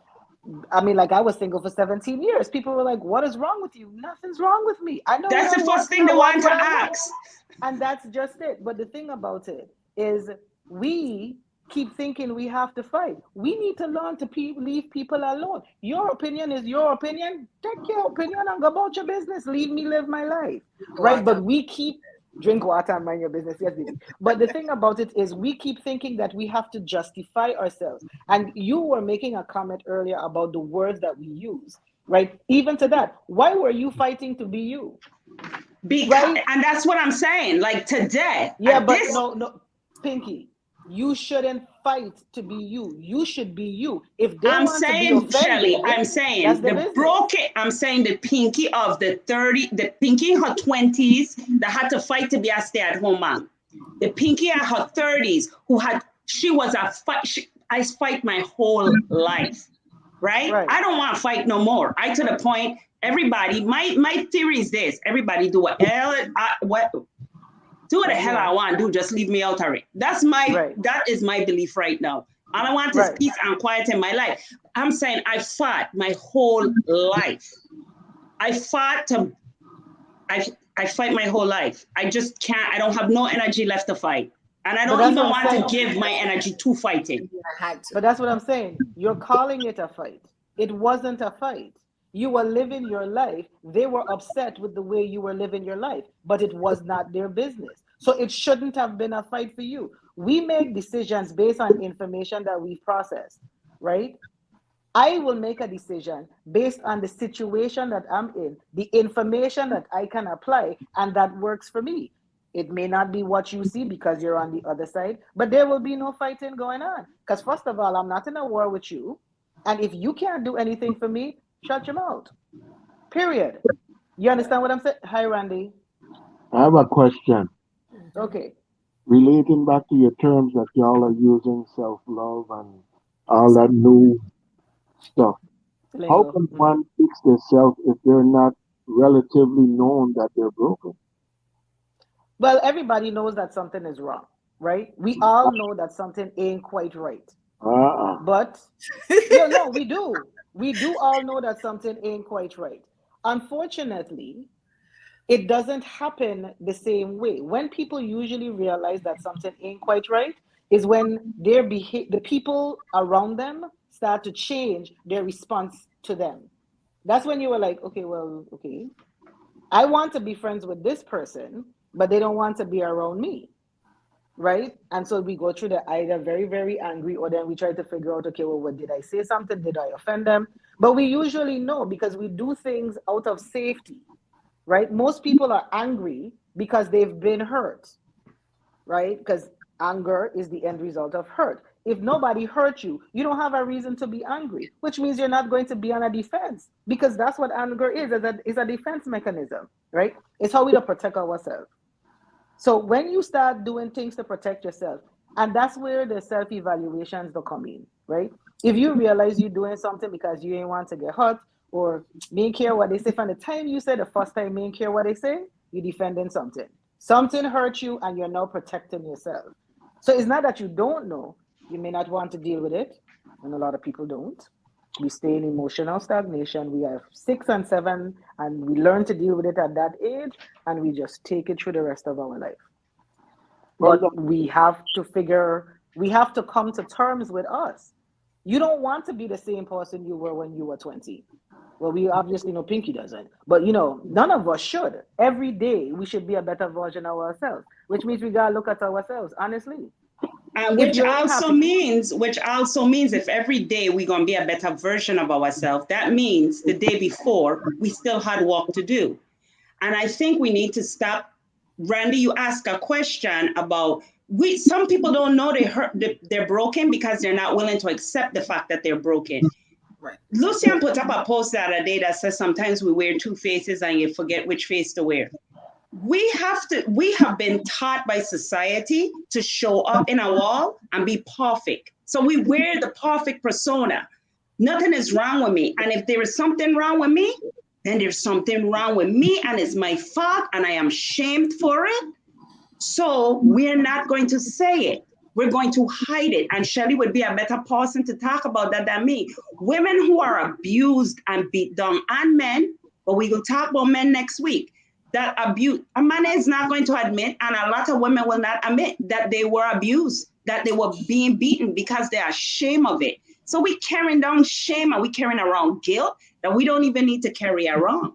I mean, like I was single for 17 years. People were like, "What is wrong with you?" Nothing's wrong with me. I know what That's I the first want, and thing I they want want to what I want, ask. and that's just it. But the thing about it is, we keep thinking we have to fight. We need to learn to leave people alone. Your opinion is your opinion. Take your opinion and go about your business. Leave me live my life, right? But we keep drink water and mind your business. Yes, baby. But the thing about it is, we keep thinking that we have to justify ourselves. And you were making a comment earlier about the words that we use, right? Even to that, why were you fighting to be you? Because, Right? and that's what I'm saying. Like today, Yeah, at but this, no, Pinky, you shouldn't fight to be you. You should be you. If they I'm want to be saying, Shelly, offended, I'm that's saying the the business. broken, I'm saying the Pinky of the Pinky in her 20s that had to fight to be a stay-at-home mom. The Pinky in her 30s she was a fight. I fight my whole life, right? Right. I don't want to fight no more. I to the point, everybody, my theory is this: everybody do what do what the hell I want to do. Just leave me out of it. That is my belief right now. All I want is peace and quiet in my life. I'm saying I fought my whole life. I fight my whole life. I just can't. I don't have no energy left to fight. And I But don't that's even what I'm want to saying. give my energy to fighting. I had to. But that's what I'm saying. You're calling it a fight. It wasn't a fight. You were living your life. They were upset with the way you were living your life, but it was not their business. So it shouldn't have been a fight for you. We make decisions based on information that we've processed, right? I will make a decision based on the situation that I'm in, the information that I can apply, and that works for me. It may not be what you see because you're on the other side, but there will be no fighting going on. Because, first of all, I'm not in a war with you. And if you can't do anything for me, shut your mouth. Period. You understand what I'm saying? Hi, Randy. I have a question. Okay. Relating back to your terms that y'all are using, self-love and all that new stuff. How Lingo. can one fix themselves if they're not relatively known that they're broken? Well, everybody knows that something is wrong, right? We all know that something ain't quite right. Uh-uh. But yeah, no, we do. We do all know that something ain't quite right. Unfortunately, it doesn't happen the same way. When people usually realize that something ain't quite right is when the people around them start to change their response to them. That's when you were like, okay, well, okay, I want to be friends with this person, but they don't want to be around me, right? And so we go through the either very, very angry, or then we try to figure out, okay, well, what did I say something? Did I offend them? But we usually know because we do things out of safety, right? Most people are angry because they've been hurt, right? Because anger is the end result of hurt. If nobody hurt you, you don't have a reason to be angry, which means you're not going to be on a defense, because that's what anger is. It's a defense mechanism, right? It's how we to protect ourselves. So when you start doing things to protect yourself, and that's where the self-evaluations will come in, right? If you realize you're doing something because you ain't want to get hurt, or me care what they say from the time you said the first time me care what they say, you're defending something. Something hurt you and you're now protecting yourself. So it's not that you don't know, you may not want to deal with it, and a lot of people don't. We stay in emotional stagnation. We have 6 and 7, and we learn to deal with it at that age, and we just take it through the rest of our life. Well, But we have to come to terms with us. You don't want to be the same person you were when you were 20. Well, we obviously know Pinky doesn't, but none of us should. Every day we should be a better version of ourselves, which means we gotta look at ourselves honestly. And If which you ain't also happy, means, if every day we're gonna be a better version of ourselves, that means the day before we still had work to do. And I think we need to stop. Randy, you ask a question about some people don't know they're broken because they're not willing to accept the fact that they're broken. Right. Lucian put up a post the other day that says sometimes we wear two faces and you forget which face to wear. We have been taught by society to show up in a wall and be perfect. So we wear the perfect persona. Nothing is wrong with me. And if there is something wrong with me, then there's something wrong with me and it's my fault and I am shamed for it. So we're not going to say it. We're going to hide it. And Shelly would be a better person to talk about that than me. Women who are abused and beat down, and men, but we will talk about men next week. That abuse, a man is not going to admit, and a lot of women will not admit that they were abused, that they were being beaten because they are ashamed of it. So we carrying down shame and we carrying around guilt that we don't even need to carry around.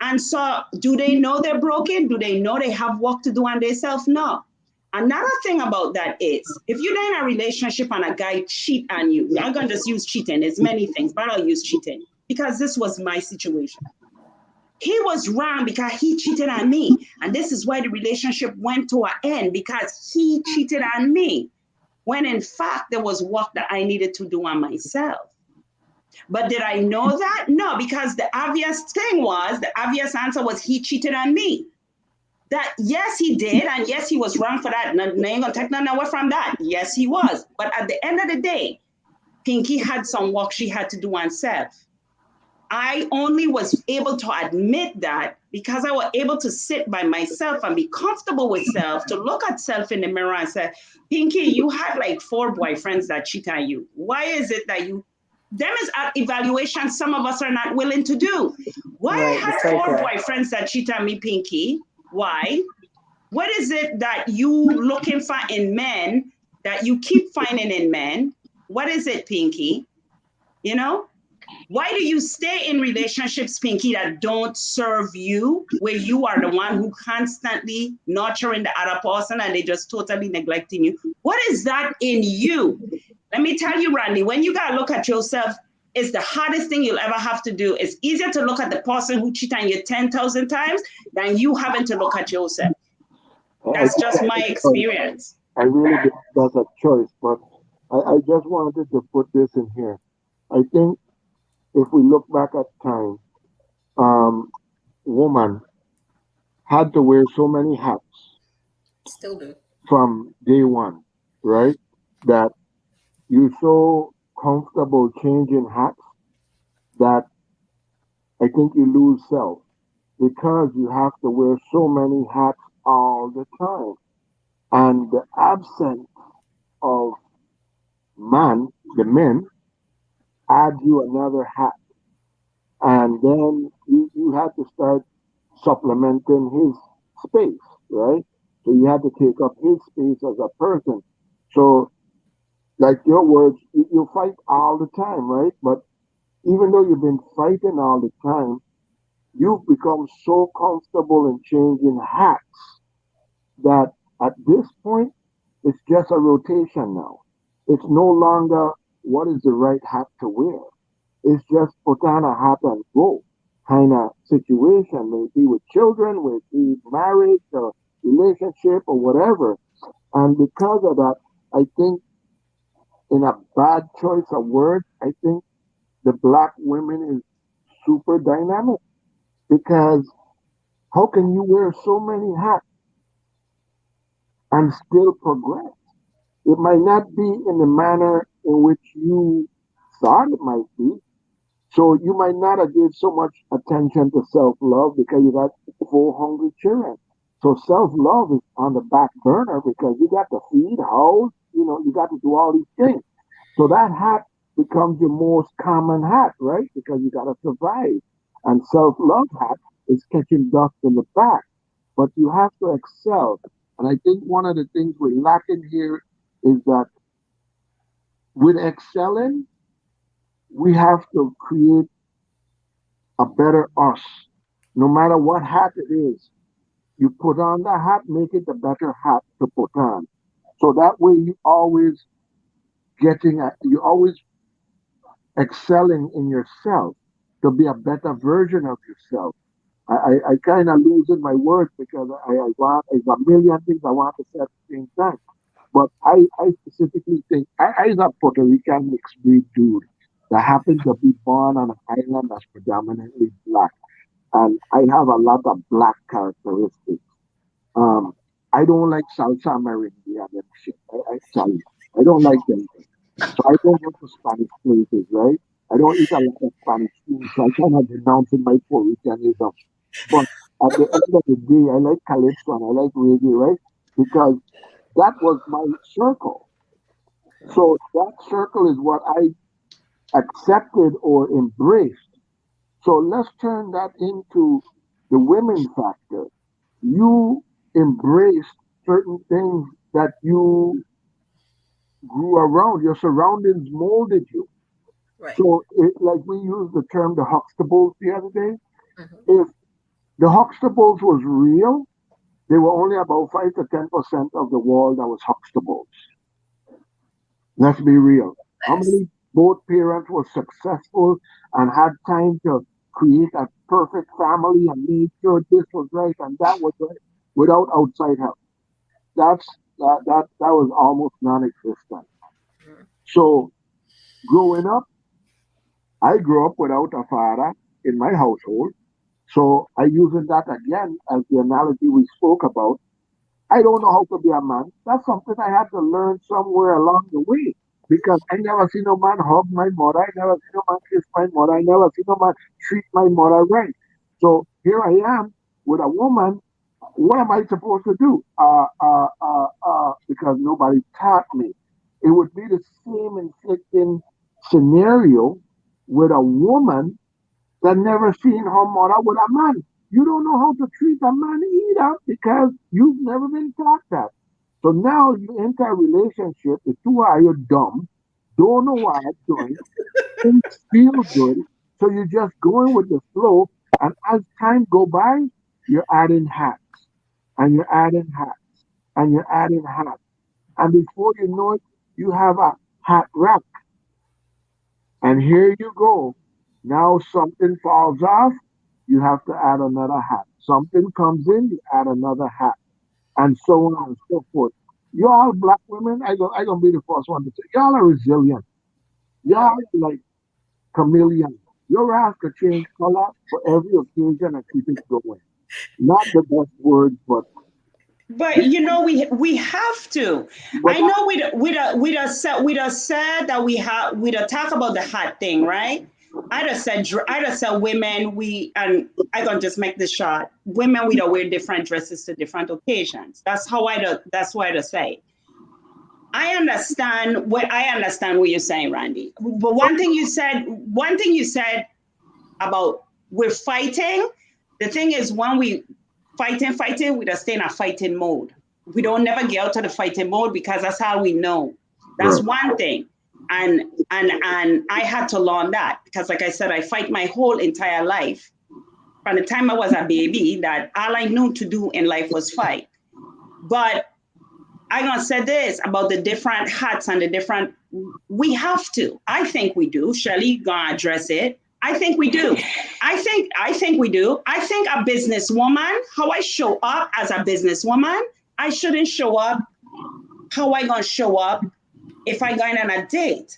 And so do they know they're broken? Do they know they have work to do on themselves? No. Another thing about that is if you're in a relationship and a guy cheat on you, I'm going to just use cheating. There's many things, but I'll use cheating because this was my situation. He was wrong because he cheated on me. And this is why the relationship went to an end, because he cheated on me. When in fact, there was work that I needed to do on myself. But did I know that? No, because the obvious answer was he cheated on me. That yes, he did, and yes, he was wrong for that. No, ain't gonna take nothing away from that. Yes, he was. But at the end of the day, Pinky had some work she had to do on self. I only was able to admit that because I was able to sit by myself and be comfortable with self, to look at self in the mirror and say, Pinky, you had like 4 boyfriends that cheat on you. Why is it that you, them is an evaluation some of us are not willing to do. Why I had 4 boyfriends that cheat on me, Pinky? Why? What is it that you looking for in men that you keep finding in men? What is it, Pinky? You know? Why do you stay in relationships, Pinky, that don't serve you, where you are the one who constantly nurturing the other person and they just totally neglecting you? What is that in you? Let me tell you, Randy, when you got to look at yourself, it's the hardest thing you'll ever have to do. It's easier to look at the person who cheated on you 10,000 times than you having to look at yourself. That's just my experience. I really think that's a choice, but I just wanted to put this in here. I think if we look back at time, woman had to wear so many hats Still do. from day one, right? That you're so comfortable changing hats that I think you lose self because you have to wear so many hats all the time. And the absence of the men, add you another hat. And then you had to start supplementing his space, right? So you had to take up his space as a person. So, like your words, you fight all the time, right? But even though you've been fighting all the time, you've become so comfortable in changing hats that at this point, it's just a rotation now. It's no longer what is the right hat to wear. It's just put on a hat and go kind of situation, maybe with children, with marriage or relationship or whatever. And because of that, I think in a bad choice of words, I think the black women is super dynamic because how can you wear so many hats and still progress? It might not be in the manner in which you thought it might be. So you might not have given so much attention to self-love because you got 4 hungry children. So self-love is on the back burner because you got to feed, house, you got to do all these things. So that hat becomes your most common hat, right? Because you got to survive. And self-love hat is catching dust in the back. But you have to excel. And I think one of the things we're lacking here is that with excelling, we have to create a better us. No matter what hat it is, you put on the hat, make it the better hat to put on. So that way you always you're always excelling in yourself to be a better version of yourself. I kind of losing my words because there's a million things I want to say at the same time. But I specifically think I'm a Puerto Rican mixed breed dude. that happen to be born on an island that's predominantly black. And I have a lot of black characteristics. Um, I don't like salsa merengue and shit. I tell you, I don't like them. So I don't go to Spanish places, right? I don't eat a lot of Spanish food, so I kind of denouncing my Puerto Ricanism. But at the end of the day, I like calypso and I like reggae, right? Because that was my circle. So that circle is what I accepted or embraced. So let's turn that into the women factor. You embraced certain things that you grew around. Your surroundings molded you. Right. So, like we used the term the Huxtables the other day. Mhm. If the Huxtables was real, they were only about 5 to 10% of the world that was Huxtables. Let's be real. How Yes. many both parents were successful and had time to create a perfect family and made sure this was right and that was right without outside help? That's that was almost non-existent. Mhm. So growing up, I grew up without a father in my household. So I using that again as the analogy we spoke about. I don't know how to be a man. That's something I had to learn somewhere along the way. Because I never seen no man hug my mother. I never seen no man kiss my mother. I never seen no man treat my mother right. So here I am with a woman. What am I supposed to do? Because nobody taught me. It would be the same inflicting scenario with a woman that never seen her mother with a man. You don't know how to treat a man either because you've never been taught that. So now you enter a relationship, the two are you dumb, don't know what I'm doing, things feel good, so you're just going with the flow. And as time go by, you're adding hats, and you're adding hats, and you're adding hats. And before you know it, you have a hat rack. And here you go. Now something falls off, you have to add another hat. Something comes in, you add another hat, and so on and so forth. Y'all black women, I gonna be the first one to say, y'all are resilient. Y'all Yeah. are like chameleons. Your ass could change color for every occasion and keep it going. Not the best words, But you know, we have to. but I know we just said that we don't talk about the hot thing, right? I just said women, we, and I gonna just make this short. Women, we don't wear different dresses to different occasions. That's why I just say. I understand what you're saying, Randy. But one thing you said about we're fighting. The thing is, when we fighting, we just stay in a fighting mode. We don't never get out of the fighting mode because that's how we know. That's right. one thing. And I had to learn that because, like I said, I fight my whole entire life. From the time I was a baby, that all I knew to do in life was fight. But I gonna say this about the different hats and the different. We have to. I think we do. Shirley gonna address it. I think we do. I think we do. I think a businesswoman, how I show up as a businesswoman, I shouldn't show up how I gonna show up if I going on a date.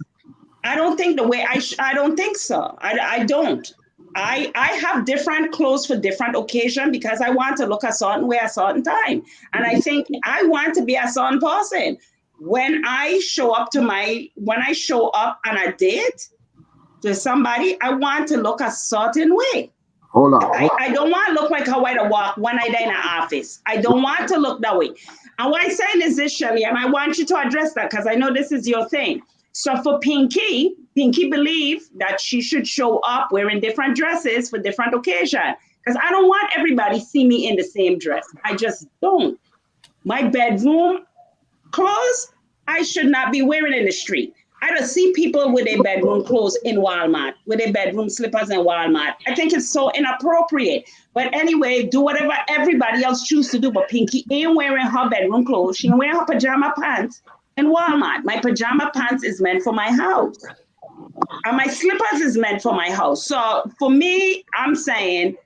I don't think the way I don't think so. I don't. I have different clothes for different occasion because I want to look a certain way at a certain time. And I think I want to be a certain person. When I show up on a date to somebody, I want to look a certain way. Hold on. I don't want to look like how I walk when I die in the office. I don't want to look that way. And what I'm saying is this, Shirley, and I want you to address that because I know this is your thing. So for Pinky believe that she should show up wearing different dresses for different occasions. Because I don't want everybody see me in the same dress. I just don't. My bedroom clothes, I should not be wearing in the street. I don't see people with their bedroom clothes in Walmart, with their bedroom slippers in Walmart. I think it's so inappropriate. But anyway, do whatever everybody else choose to do. But Pinky ain't wearing her bedroom clothes. She ain't wearing her pajama pants in Walmart. My pajama pants is meant for my house. And my slippers is meant for my house. So for me, I'm saying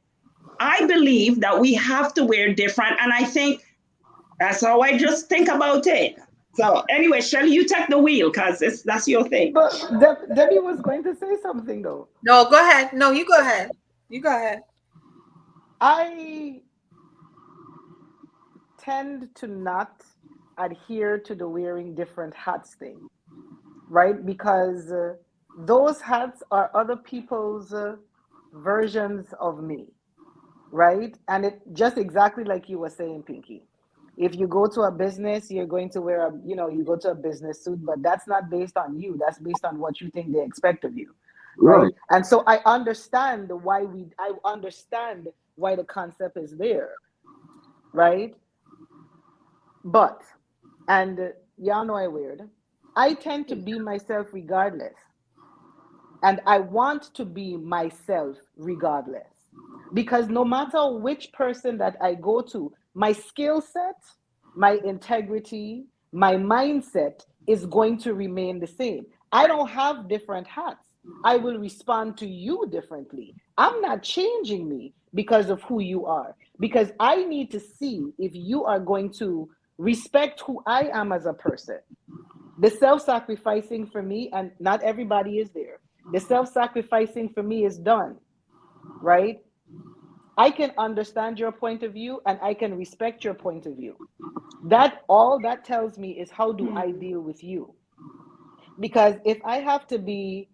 I believe that we have to wear different. And I think that's how I just think about it. So anyway, Shelly, you take the wheel because that's your thing. But Debbie was going to say something though. No, go ahead. No, you go ahead. You go ahead. I tend to not adhere to the wearing different hats thing, right? Because those hats are other people's versions of me, right? And it just exactly like you were saying, Pinky. If you go to a business, you're going to wear you go to a business suit, but that's not based on you. That's based on what you think they expect of you, right? And so I understand why the concept is there, right? But, and y'all know I weird, I tend to be myself regardless. And I want to be myself regardless. Because no matter which person that I go to, my skill set, my integrity, my mindset is going to remain the same. I don't have different hats. I will respond to you differently. I'm not changing me because of who you are. Because I need to see if you are going to respect who I am as a person. The self-sacrificing for me, and not everybody is there, the self-sacrificing for me is done, right? I can understand your point of view and I can respect your point of view. That all that tells me is how do I deal with you? Because if I have to be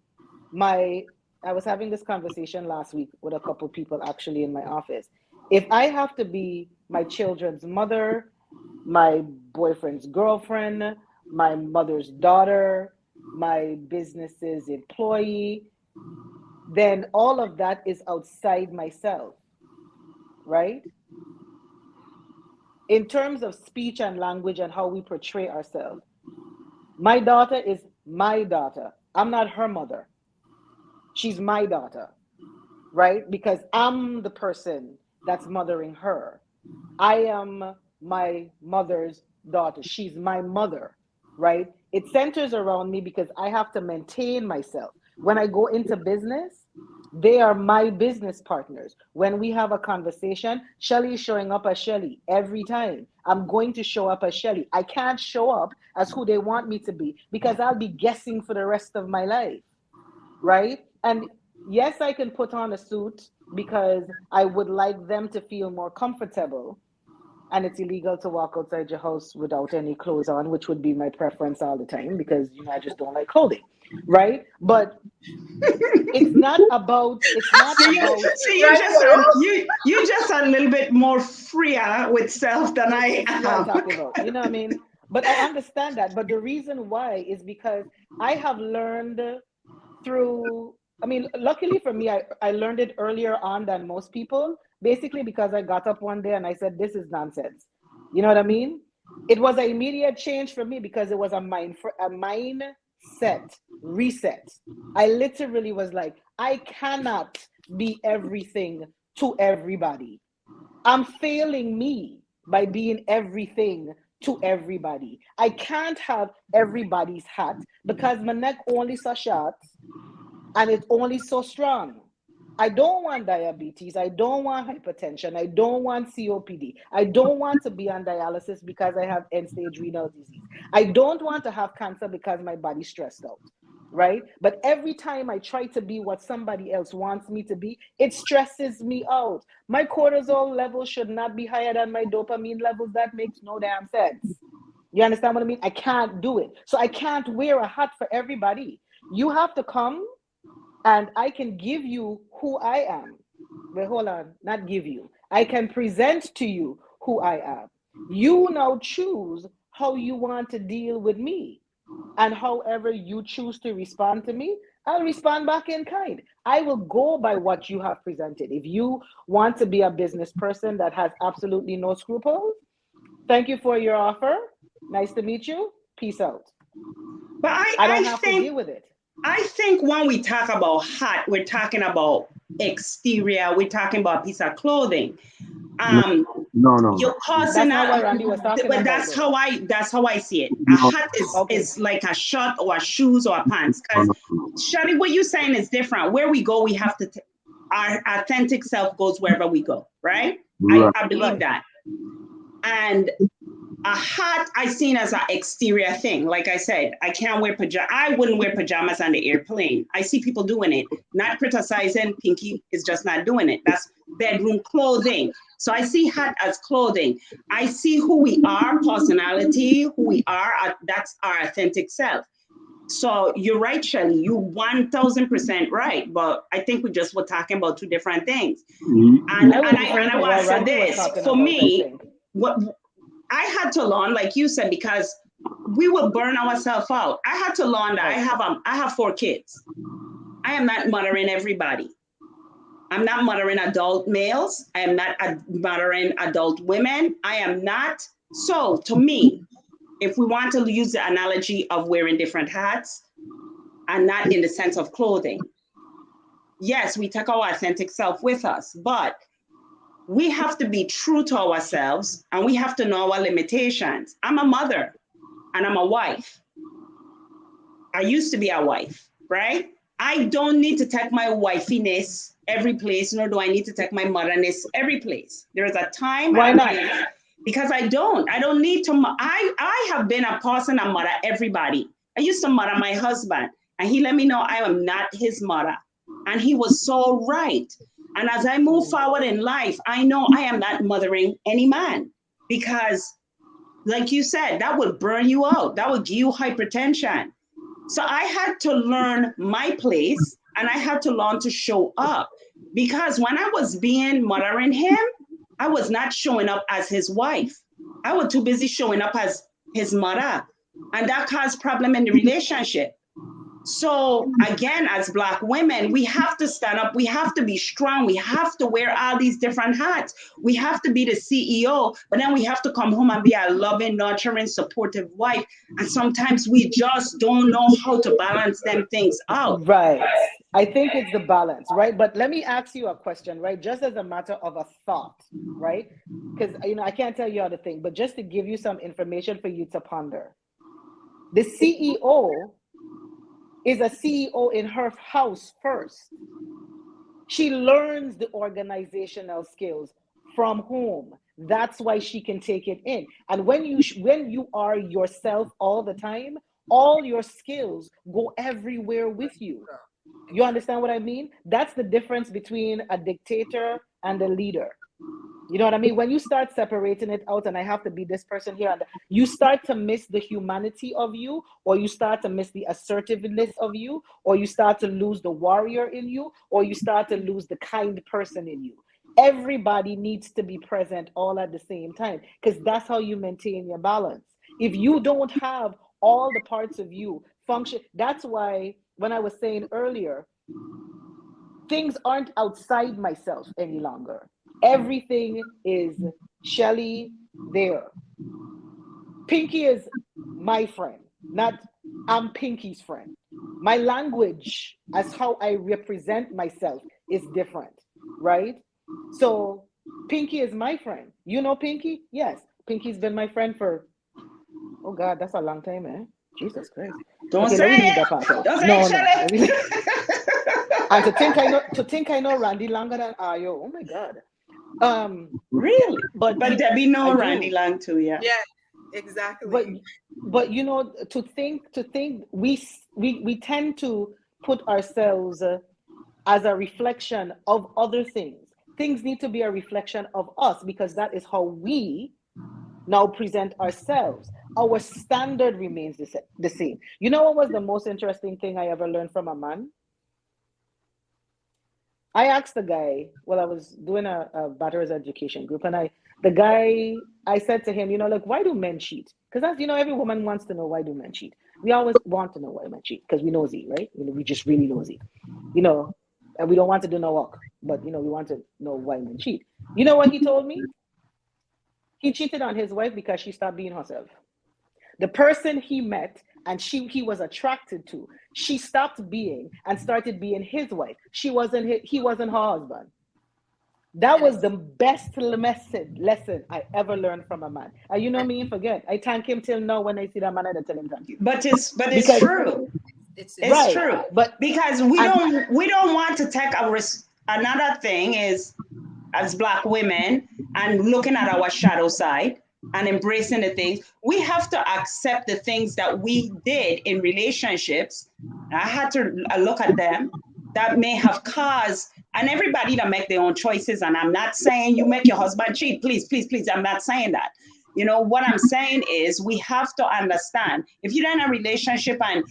I was having this conversation last week with a couple people actually in my office. If I have to be my children's mother, my boyfriend's girlfriend, my mother's daughter, my business's employee, then all of that is outside myself, right? In terms of speech and language and how we portray ourselves, my daughter is my daughter. I'm not her mother. She's my daughter, right? Because I'm the person that's mothering her. I am my mother's daughter. She's my mother, right? It centers around me because I have to maintain myself. When I go into business, they are my business partners. When we have a conversation, Shelly is showing up as Shelly every time. I'm going to show up as Shelly. I can't show up as who they want me to be because I'll be guessing for the rest of my life, right? And yes, I can put on a suit because I would like them to feel more comfortable. And it's illegal to walk outside your house without any clothes on, which would be my preference all the time because I just don't like clothing, right? But it's not about. You just a little bit more freer with self than I am. What I'm talking about, you know what I mean? But I understand that. But the reason why is because I have learned through. I mean, luckily for me, I learned it earlier on than most people, basically because I got up one day and I said, this is nonsense. You know what I mean? It was an immediate change for me because it was a mindset reset. I literally was like, I cannot be everything to everybody. I'm failing me by being everything to everybody. I can't have everybody's hat because my neck only so short and it's only so strong. I don't want diabetes. I don't want hypertension. I don't want COPD. I don't want to be on dialysis because I have end-stage renal disease. I don't want to have cancer because my body's stressed out, right? But every time I try to be what somebody else wants me to be, it stresses me out. My cortisol level should not be higher than my dopamine levels. That makes no damn sense. You understand what I mean? I can't do it. So I can't wear a hat for everybody. You have to come and I can give you who I am. Wait, hold on, not give you. I can present to you who I am. You now choose how you want to deal with me. And however you choose to respond to me, I'll respond back in kind. I will go by what you have presented. If you want to be a business person that has absolutely no scruples, thank you for your offer. Nice to meet you. Peace out. But I don't have to deal with it. I think when we talk about hat, we're talking about exterior. We're talking about a piece of clothing. No. You're causing that's not what Randy was talking but about. That's how I see it. A hat is like a shirt or a shoes or a pants. Because Shani, what you're saying is different. Where we go, we have to. Our authentic self goes wherever we go, right? I believe that. And A hat I seen as an exterior thing. Like I said, I can't wear pajamas. I wouldn't wear pajamas on the airplane. I see people doing it. Not criticizing. Pinky is just not doing it. That's bedroom clothing. So I see hat as clothing. I see who we are, personality, who we are. That's our authentic self. So you're right, Shelly. You 1000% right. But I think we just were talking about two different things. And I want to say this for me. What I had to learn, like you said, because we will burn ourselves out. I had to learn that I have 4 kids. I am not mothering everybody. I'm not mothering adult males. I am not mothering adult women. I am not. So to me, if we want to use the analogy of wearing different hats and not in the sense of clothing, yes, we take our authentic self with us, but we have to be true to ourselves and we have to know our limitations. I'm a mother and I'm a wife. I used to be a wife, right? I don't need to take my wifiness every place, nor do I need to take my motherness every place. There is a time. Why not? Because I don't need to. I have been a person and mother everybody. I used to mother my husband and he let me know I am not his mother. And he was so right. And as I move forward in life, I know I am not mothering any man because, like you said, that would burn you out. That would give you hypertension. So I had to learn my place and I had to learn to show up because when I was mothering him, I was not showing up as his wife. I was too busy showing up as his mother. And that caused problem in the relationship. So again, as Black women, we have to stand up. We have to be strong. We have to wear all these different hats. We have to be the CEO, but then we have to come home and be a loving, nurturing, supportive wife. And sometimes we just don't know how to balance them things out. Right. I think it's the balance, right? But let me ask you a question, right? Just as a matter of a thought, right? Because, I can't tell you how to think, but just to give you some information for you to ponder. The CEO is a CEO in her house first. She learns the organizational skills from whom. That's why she can take it in. And when you are yourself all the time, all your skills go everywhere with you. You understand what I mean? That's the difference between a dictator and a leader. You know what I mean? When you start separating it out and I have to be this person here, and you start to miss the humanity of you, or you start to miss the assertiveness of you, or you start to lose the warrior in you, or you start to lose the kind person in you. Everybody needs to be present all at the same time because that's how you maintain your balance. If you don't have all the parts of you function, that's why when I was saying earlier, things aren't outside myself any longer. Everything is Shelly there. Pinky is my friend, not I'm Pinky's friend. My language as how I represent myself is different, right? So Pinky is my friend. You know Pinky? Yes. Pinky's been my friend for, oh God, that's a long time, man. Jesus Christ. Don't say it. Don't say it, Shelly. And to think I know Randy longer than Ayo. Oh my God. Really? But Debbie know Randy long too, yeah. Yeah, exactly. But to think we tend to put ourselves as a reflection of other things. Things need to be a reflection of us because that is how we now present ourselves. Our standard remains the same. You know what was the most interesting thing I ever learned from a man? I asked the guy, well, I was doing a batter's education group, and I said to him, why do men cheat? Because every woman wants to know why do men cheat. We always want to know why men cheat because we nosy, right? We just really nosy, and we don't want to do no work, but we want to know why men cheat. You know what he told me? He cheated on his wife because she stopped being herself. The person he met and he was attracted to, she stopped being and started being his wife. He wasn't her husband. That was the best lesson I ever learned from a man. And you know me, forget. I thank him till now when I see that man, I tell him thank you. But it's true. It's right, true. But because we don't want to take a risk. Another thing is, as Black women and looking at our shadow side, and embracing the things. We have to accept the things that we did in relationships. I had to look at them that may have caused, and everybody to make their own choices. And I'm not saying you make your husband cheat. Please, please, please. I'm not saying that. You know, what I'm saying is we have to understand if you're in a relationship and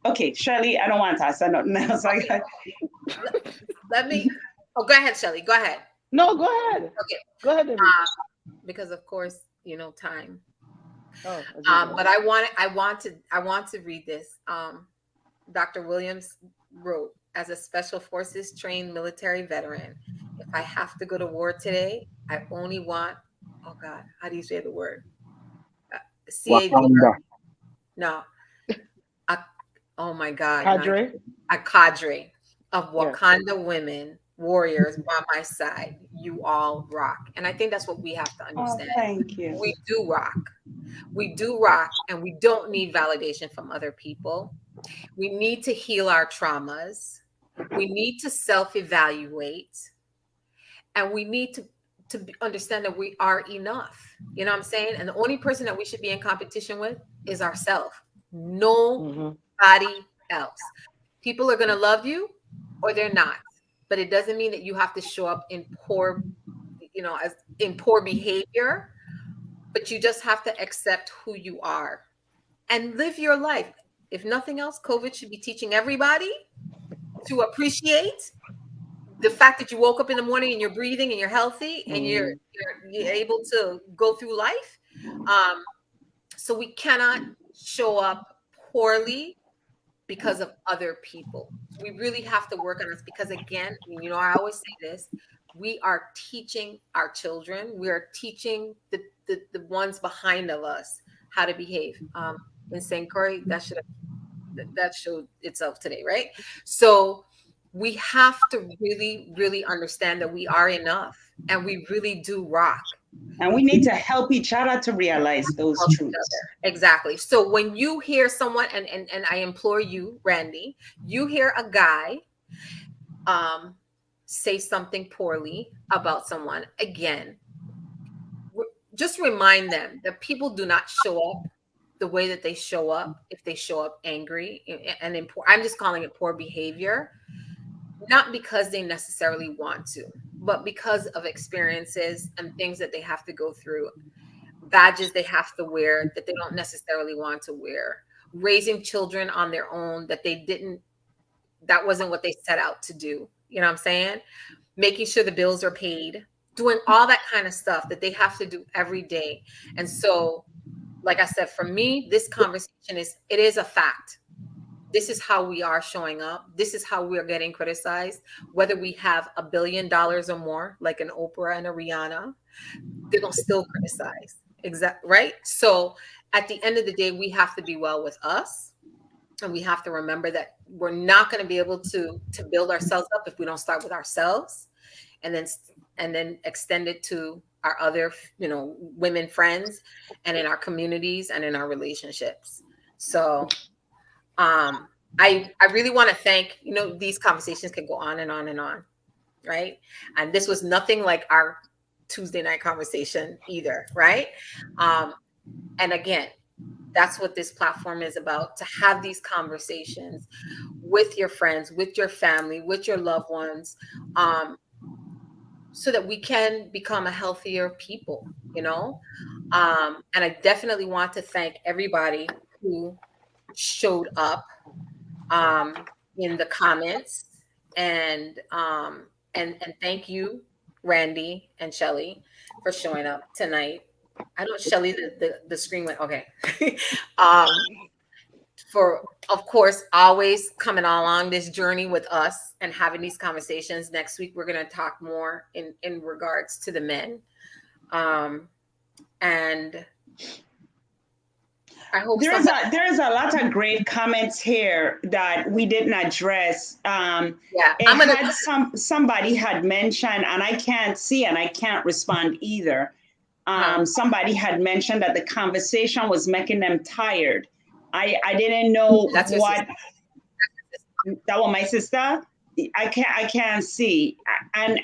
okay, Shirley, I don't want to say nothing else. Okay. Let me, oh, go ahead, Shelly. Go ahead. No, go ahead. Okay. Go ahead, David. Because of course, you know, time. Oh, But I want to read this. Dr. Williams wrote, as a special forces trained military veteran, if I have to go to war today, I only want, oh God, how do you say the word? Wakanda. No. Oh my God. Cadre? A cadre of Yeah. Wakanda women, warriors by my side. You all rock. And I think that's what we have to Oh, understand. thank you. We do rock. We do rock, and we don't need validation from other people. We need to heal our traumas. We need to self-evaluate, and we need to understand that we are enough. You know what I'm saying? And the only person that we should be in competition with is ourselves. Nobody else. People are going to love you or they're not, but it doesn't mean that you have to show up in poor, as in poor behavior, but you just have to accept who you are and live your life. If nothing else, COVID should be teaching everybody to appreciate the fact that you woke up in the morning and you're breathing and you're healthy and you're able to go through life. So we cannot show up poorly because of other people. We really have to work on this because, again, I always say this, we are teaching our children, we are teaching the ones behind of us how to behave. In St. Corey, that showed itself today, right? So we have to really, really understand that we are enough and we really do rock. And we need to help each other to realize those truths. Exactly. So when you hear someone, and I implore you, Randy, you hear a guy say something poorly about someone, again, just remind them that people do not show up the way that they show up if they show up angry and in poor, I'm just calling it poor behavior, not because they necessarily want to, but because of experiences and things that they have to go through, badges they have to wear that they don't necessarily want to wear, raising children on their own that wasn't what they set out to do. You know what I'm saying? Making sure the bills are paid, doing all that kind of stuff that they have to do every day. And so, like I said, for me, this conversation it is a fact. This is how we are showing up. This is how we are getting criticized. Whether we have $1 billion or more, like an Oprah and a Rihanna, they're going to still criticize. Exactly. Right. So at the end of the day, we have to be well with us. And we have to remember that we're not going to be able to build ourselves up if we don't start with ourselves and then extend it to our other, women friends and in our communities and in our relationships. So I really want to thank, these conversations can go on and on and on. Right. And this was nothing like our Tuesday night conversation either. Right. And again, that's what this platform is about, to have these conversations with your friends, with your family, with your loved ones, so that we can become a healthier people, And I definitely want to thank everybody who showed up in the comments and thank you, Randy and Shelly, for showing up tonight. I don't, Shelly, the screen went, okay. For, of course, always coming along this journey with us and having these conversations. Next week, we're going to talk more in regards to the men. And I hope there's a lot of great comments here that we didn't address. Somebody had mentioned, and I can't see and I can't respond either. Somebody had mentioned that the conversation was making them tired. I didn't know that was my sister. I can't see, and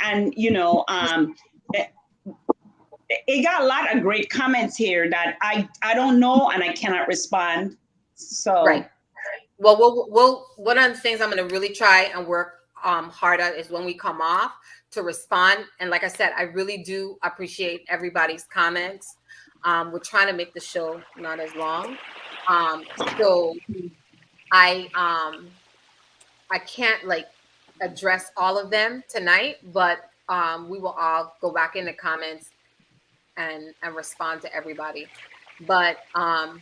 it got a lot of great comments here that I don't know and I cannot respond. So Right. Well, we'll one of the things I'm going to really try and work hard at is when we come off to respond. And like I said, I really do appreciate everybody's comments. We're trying to make the show not as long. So I can't like address all of them tonight, but we will all go back in the comments and respond to everybody. But I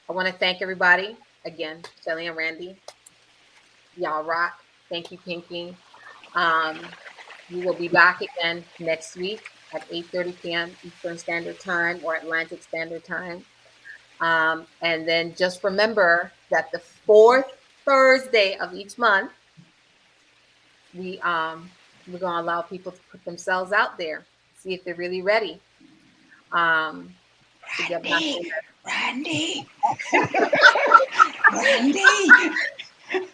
want to thank everybody again, Shelly and Randy. Y'all rock. Thank you, Pinky. We will be back again next week at 8:30 p.m. Eastern Standard Time or Atlantic Standard Time. And then just remember that the fourth Thursday of each month, we're gonna allow people to put themselves out there, see if they're really ready. To get back in there. Randy. Randy.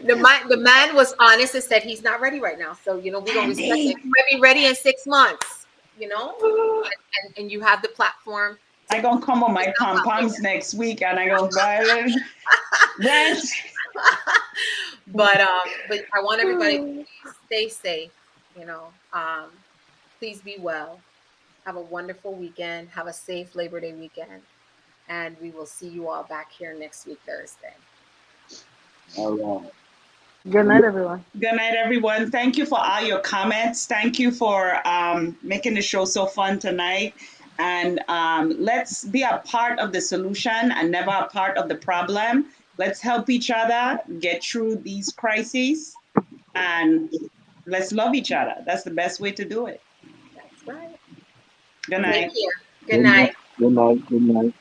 The man was honest and said he's not ready right now. So we're gonna respect it. He might be ready in 6 months, and you have the platform. I gonna come on my pom-poms next week and I gonna buy it. Rent. But I want everybody to stay safe, please be well. Have a wonderful weekend. Have a safe Labor Day weekend. And we will see you all back here next week, Thursday. All right. Good night, everyone. Good night, everyone. Thank you for all your comments. Thank you for making the show so fun tonight. And let's be a part of the solution and never a part of the problem. Let's help each other get through these crises. And let's love each other. That's the best way to do it. That's right. Good night. Good night. Good night. Good night.